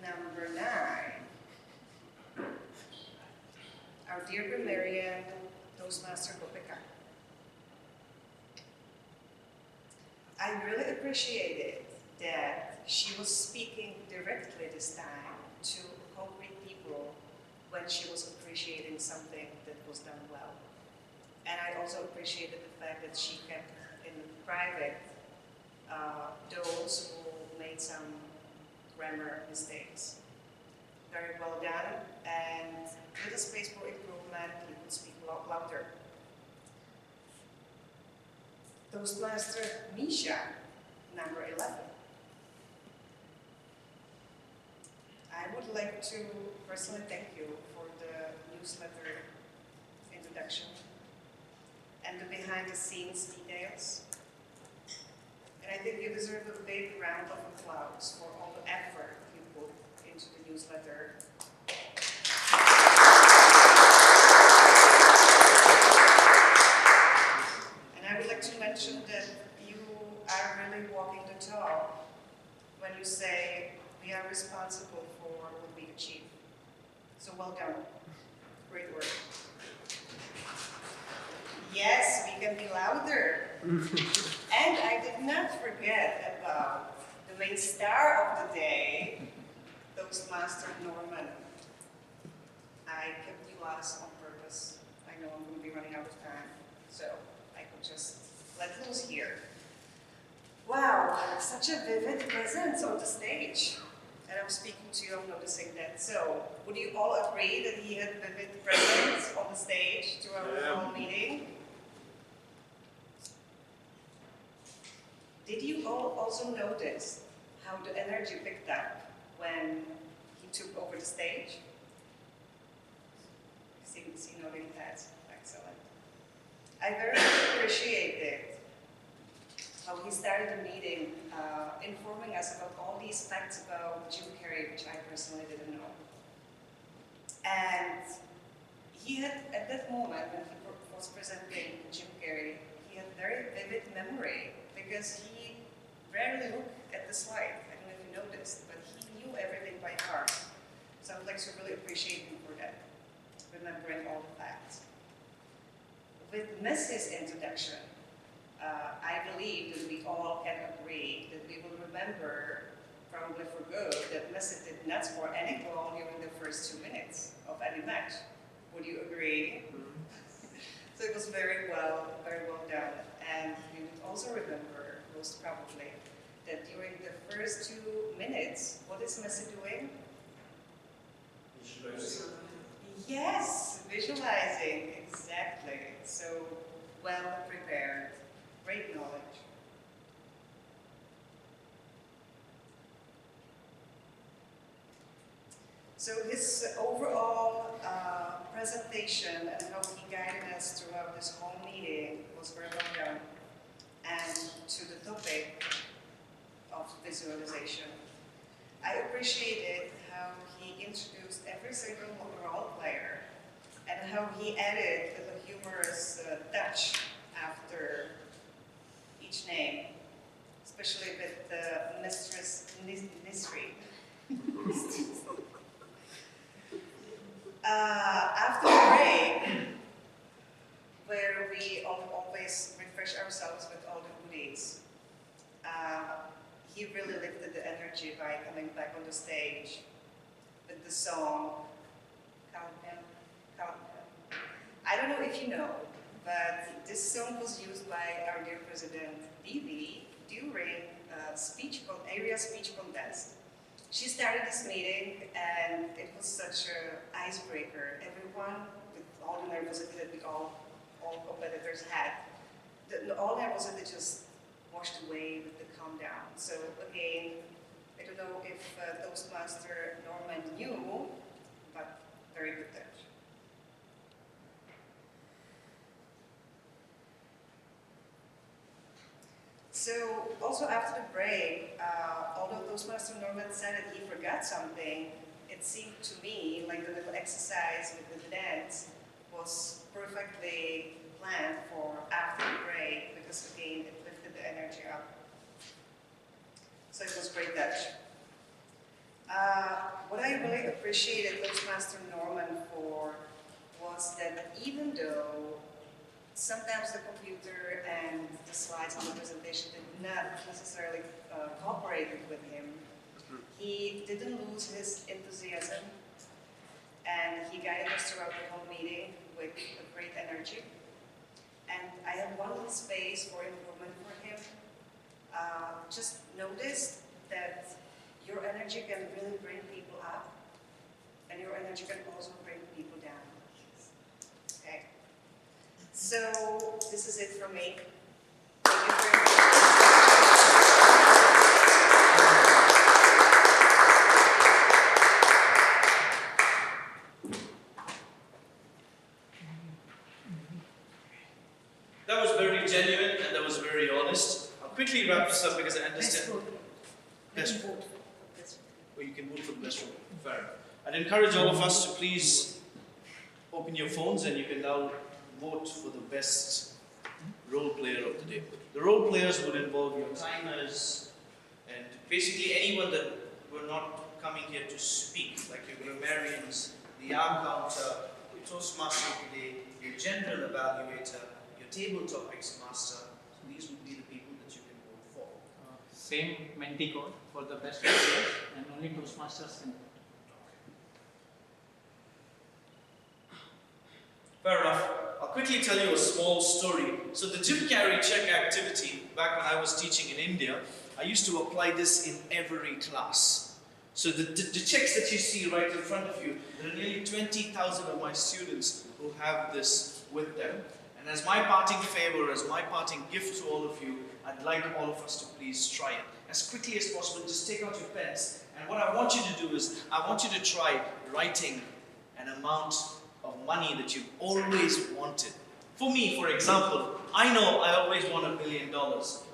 Number 9. Our dear grammarian, Toastmaster Gopika. I really appreciated that she was speaking directly this time to concrete people when she was appreciating something that was done well. And I also appreciated the fact that she kept in private those who made some grammar mistakes. Very well done, and with a space for improvement, you could speak louder. Toastmaster Misha, number 11. I would like to personally thank you for the newsletter introduction and the behind-the-scenes details. And I think you deserve a big round of applause for all the effort you put into the newsletter. And I would like to mention that you are really walking the talk when you say we are And I did not forget about the main star of the day, Toastmaster Norman. I kept you last on purpose. I know I'm going to be running out of time, so I could just let loose here. Wow, such a vivid presence on the stage. And I'm speaking to you, I'm noticing that. So, would you all agree that he had vivid presence on the stage throughout the whole meeting? Did you all also notice how the energy picked up when he took over the stage? See nodding heads. Excellent. I very much appreciated how he started the meeting informing us about all these facts about Jim Carrey, which I personally didn't know. And he had, at that moment, when he was presenting Jim Carrey, he had very vivid memory because he rarely looked at the slide. I don't know if you noticed, but he knew everything by heart. So I would like to really appreciate him for that, remembering all the facts. With Mrs. introduction, I believe that we all can agree that we will remember, probably for good, that Messi did not score any goal during the first 2 minutes of any match. Would you agree? So it was very well done. And you would also remember, most probably, that during the first 2 minutes, what is Messi doing? Visualizing. Yes, visualizing, exactly. So well prepared. Great knowledge. So his overall presentation and how he guided us throughout this whole meeting was very well done. And to the topic of visualization, I appreciated how he introduced every single role player and how he added a humorous touch after each name, especially with the Mistress Nisri. After the break, where we always refresh ourselves with all the goodies, he really lifted the energy by coming back on the stage with the song, Count Him, Count Him. I don't know if you know, but this song was used by our dear President Vivi during area speech contest. She started this meeting and it was such an icebreaker. Everyone, with all the nervousity that we all competitors had, all nervousity just washed away with the calm down. So again, I don't know if Toastmaster Norman knew, but very good touch. So also after the break, although Toastmaster Norman said that he forgot something, it seemed to me like the little exercise with the dance was perfectly planned for after the break because again it lifted the energy up. So it was great touch. What I really appreciated Toastmaster Norman for was that even though sometimes the computer and the slides on the presentation did not necessarily cooperate with him, he didn't lose his enthusiasm and he guided us throughout the whole meeting with a great energy. And I have one little space for improvement for him. Just noticed that your energy can really bring people up and your energy can also bring people down. Okay. So this is it from me. Thank you very much. That was very genuine and that was very honest. I'll quickly wrap this up because I understand. Best vote. Or you can vote for the best vote. Fair. I'd encourage all of us to please open your phones and you can now vote for the best role player of the day. The role players would involve your timers and basically anyone that were not coming here to speak, like your grammarians, the arm counter, your Toastmaster of the day, your general evaluator, your table topics master, these would be the people that you can vote for. Same Menti code for the best players, and only Toastmasters can. Fair enough. I'll quickly tell you a small story. So the Jim Carrey check activity, back when I was teaching in India, I used to apply this in every class. So the checks that you see right in front of you, there are nearly 20,000 of my students who have this with them. And as my parting favor, as my parting gift to all of you, I'd like all of us to please try it. As quickly as possible, just take out your pens. And what I want you to do is, I want you to try writing an amount of money that you've always wanted. For me, for example, I know I always want $1 million,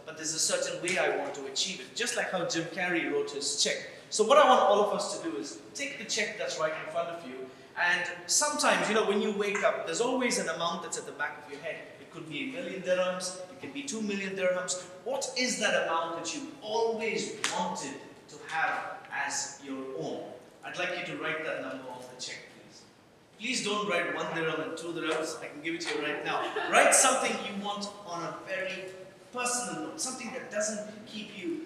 but there's a certain way I want to achieve it, just like how Jim Carrey wrote his check. So what I want all of us to do is take the check that's right in front of you, and sometimes, you know, when you wake up, there's always an amount that's at the back of your head. It could be 1 million dirhams, it could be 2 million dirhams. What is that amount that you always wanted to have as your own? I'd like you to write that number on the check. Please don't write 1 dirham and 2 dirhams. I can give it to you right now. Write something you want on a very personal note, something that doesn't keep you,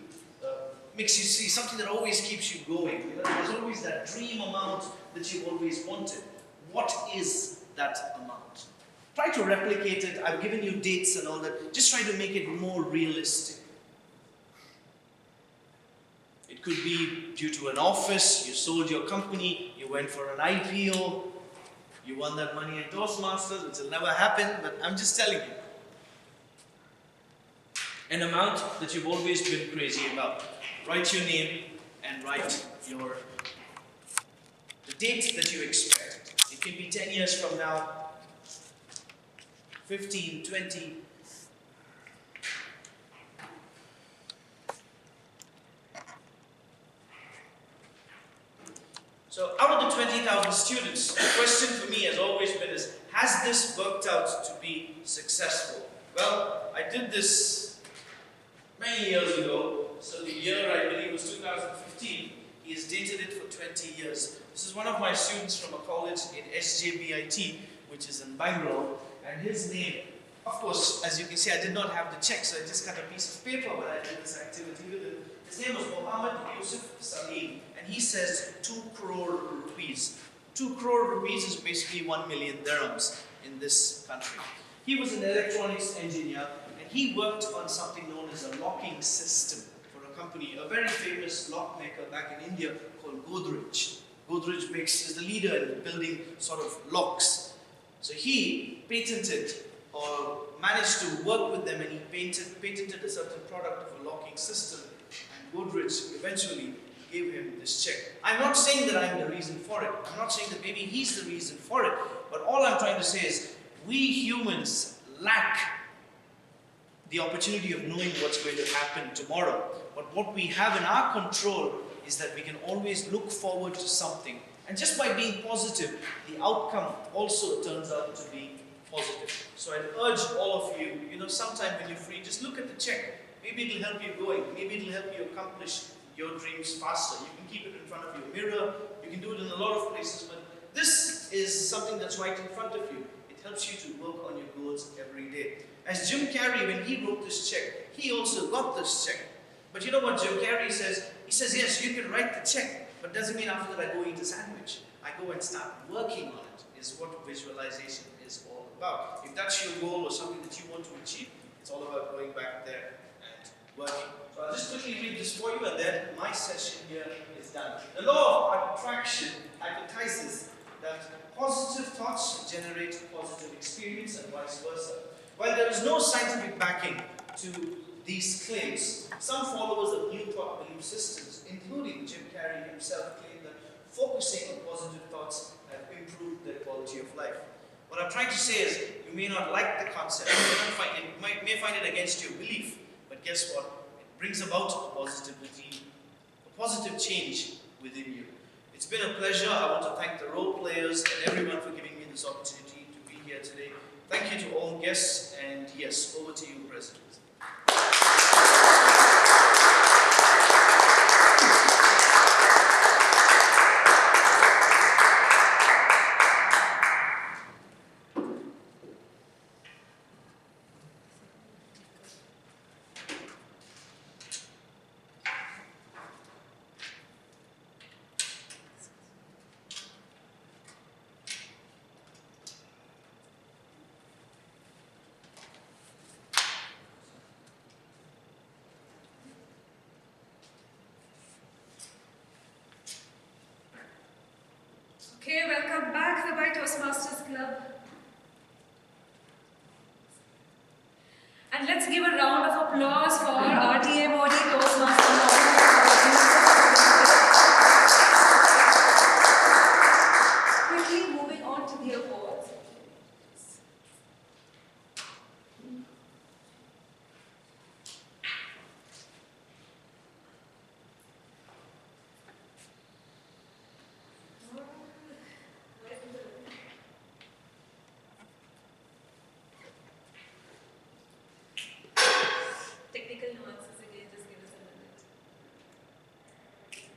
makes you see, something that always keeps you going. You know, there's always that dream amount that you always wanted. What is that amount? Try to replicate it. I've given you dates and all that. Just try to make it more realistic. It could be due to an office, you sold your company, you went for an IPO, you won that money in Toastmasters, which will never happen, but I'm just telling you. An amount that you've always been crazy about. Write your name and write the date that you expect. It can be 10 years from now, 15, 20. So out of the 20,000 students, the question for me has always been is, has this worked out to be successful? Well, I did this many years ago. So the year, I believe, was 2015. He has dated it for 20 years. This is one of my students from a college in SJBIT, which is in Bangalore. And his name, of course, as you can see, I did not have the check, so I just got a piece of paper when I did this activity with him. His name was Mohammed Yusuf Salim, and he says 2 crore rupees. 2 crore rupees is basically 1 million dirhams in this country. He was an electronics engineer, and he worked on something known as a locking system for a company, a very famous lock maker back in India called Godrej. Godrej is the leader in building sort of locks. So he patented or managed to work with them, and he patented a certain product of a locking system. Godrej eventually gave him this check. I'm not saying that I'm the reason for it. I'm not saying that maybe he's the reason for it. But all I'm trying to say is, we humans lack the opportunity of knowing what's going to happen tomorrow. But what we have in our control is that we can always look forward to something. And just by being positive, the outcome also turns out to be positive. So I'd urge all of you, you know, sometime when you're free, just look at the check. Maybe it'll help you going. Maybe it'll help you accomplish your dreams faster. You can keep it in front of your mirror. You can do it in a lot of places. But this is something that's right in front of you. It helps you to work on your goals every day. As Jim Carrey, when he wrote this check, he also got this check. But you know what Jim Carrey says? He says, yes, you can write the check, but doesn't mean after that I go eat a sandwich. I go and start working on it, is what visualization is all about. If that's your goal or something that you want to achieve, it's all about going back there and working. So I'll just quickly read this for you, and then my session here is done. The law of attraction advertises that positive thoughts generate positive experience and vice versa. While there is no scientific backing to these claims, some followers of New Thought belief systems, including Jim Carrey himself, claim that focusing on positive thoughts have improved their quality of life. What I'm trying to say is, you may not like the concept, you may find it against your belief, but guess what? It brings about a positive change within you. It's been a pleasure. I want to thank the role players and everyone for giving me this opportunity to be here today. Thank you to all guests, and yes, over to you, President. by Toastmasters Club. And let's give a round of applause for our TMOD Toastmaster Norman Nicholas. Quickly moving on to the awards. Technical nuances again, just give us a minute. Okay.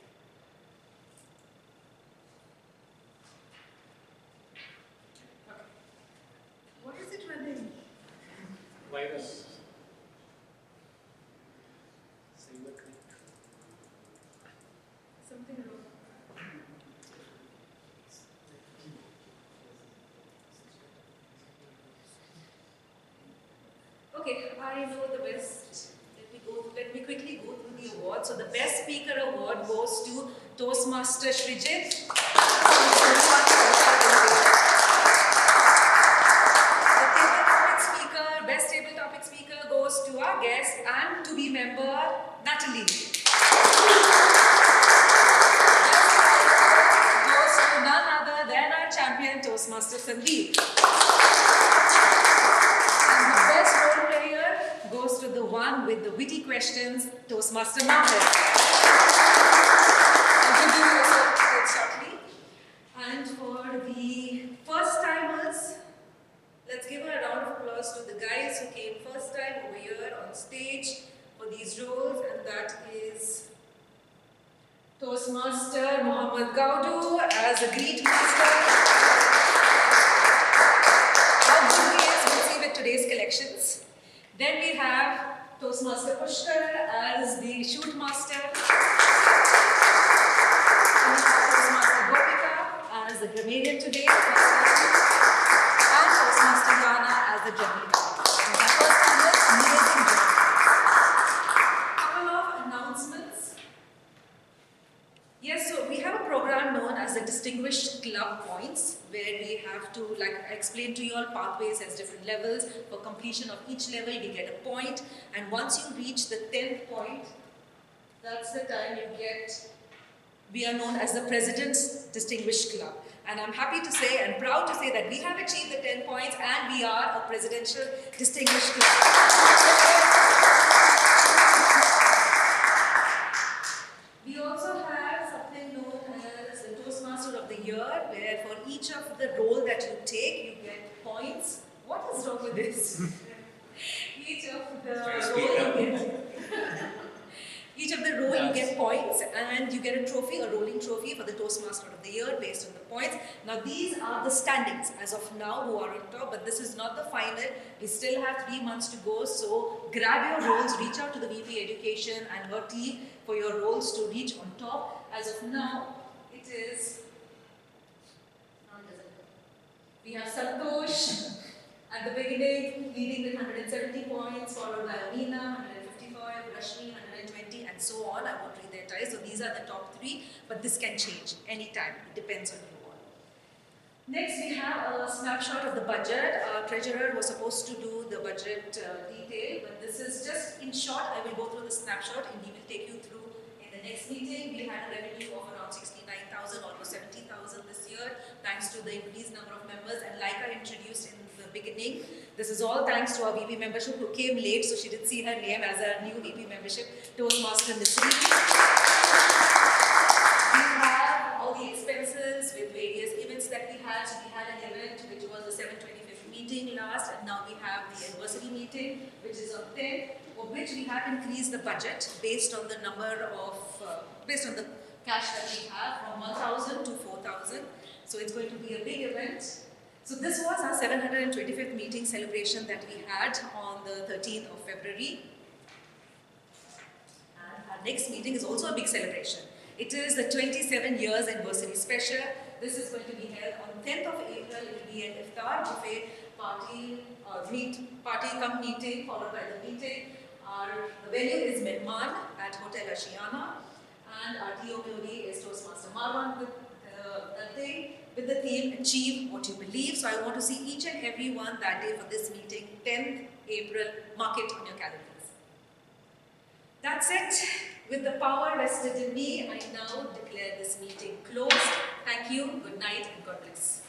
What is it running? Virus. Something wrong. Okay, I know the best. Let me quickly go through the awards. So the Best Speaker Award goes to Toastmaster Shrijit. Best Table Topic Speaker goes to our guest and to be member Natalie. Goes to none other than our champion Toastmaster Sandeep. And the best role player goes to the one with the witty questions, Toastmaster Mohammed. I'll give you a certificate shortly. And for the first timers, let's give a round of applause to the guys who came first time over here on stage for these roles, and that is Toastmaster Mohammed Gaudu as a greet master. How good he is, we'll see with today's collections. Then we have Toastmaster Pushkar as the shoot master. And Toastmaster Gopika as the grammarian today. And Toastmaster Yana as the judge. That was an amazing job. Couple of announcements. Yes, so we have a program known as the Distinguished Club Points, where we have to, like, explain to you all pathways as different levels. For completion of each level, we get a point, and once you reach the 10th point, that's the time you get. We are known as the President's Distinguished Club. And I'm happy to say and proud to say that we have achieved the 10 points and we are a Presidential Distinguished Club. We also have something known as the Toastmaster of the Year, where for each of the role that you take, you get points. What is wrong with this? Each of the role you get. Each of the role you get points and you get a trophy, a rolling trophy for the Toastmaster of the Year based on the points. Now these are the standings as of now who are on top, but this is not the final. We still have 3 months to go, so grab your roles, reach out to the VP Education and her team for your roles to reach on top. As of now, it is, we have Santosh at the beginning leading with 170 points, followed by Amina, 155, Rashmi, 120, and so on. I won't read their ties. So these are the top 3, but this can change anytime. It depends on you all. Next, we have a snapshot of the budget. Our treasurer was supposed to do the budget detail, but this is just in short. I will go through the snapshot and he will take you through in the next meeting. We had a revenue of around 69,000, almost 70,000 this year, thanks to the increased number of members. And like I introduced in the beginning, this is all thanks to our VP membership who came late, so she didn't see her name as our new VP membership, Toastmaster Nisri. We have all the expenses with various events that we had. So we had an event which was the 725th meeting last, and now we have the anniversary meeting, which is on 10th, for which we have increased the budget based on the number of, based on the cash that we have from 1,000 to 4,000. So it's going to be a big event. So this was our 725th meeting celebration that we had on the 13th of February. And our next meeting is also a big celebration. It is the 27 years anniversary special. This is going to be held on 10th of April. It will be an iftar buffet party, come meeting, followed by the meeting. The venue is Mehman at Hotel Ashiana, and our TMOD is Toastmaster Marwan. The day with the theme Achieve What You Believe. So I want to see each and every one that day for this meeting, 10th April. Mark it on your calendars. That's it. With the power vested in me, I now declare this meeting closed. Thank you, good night, and God bless.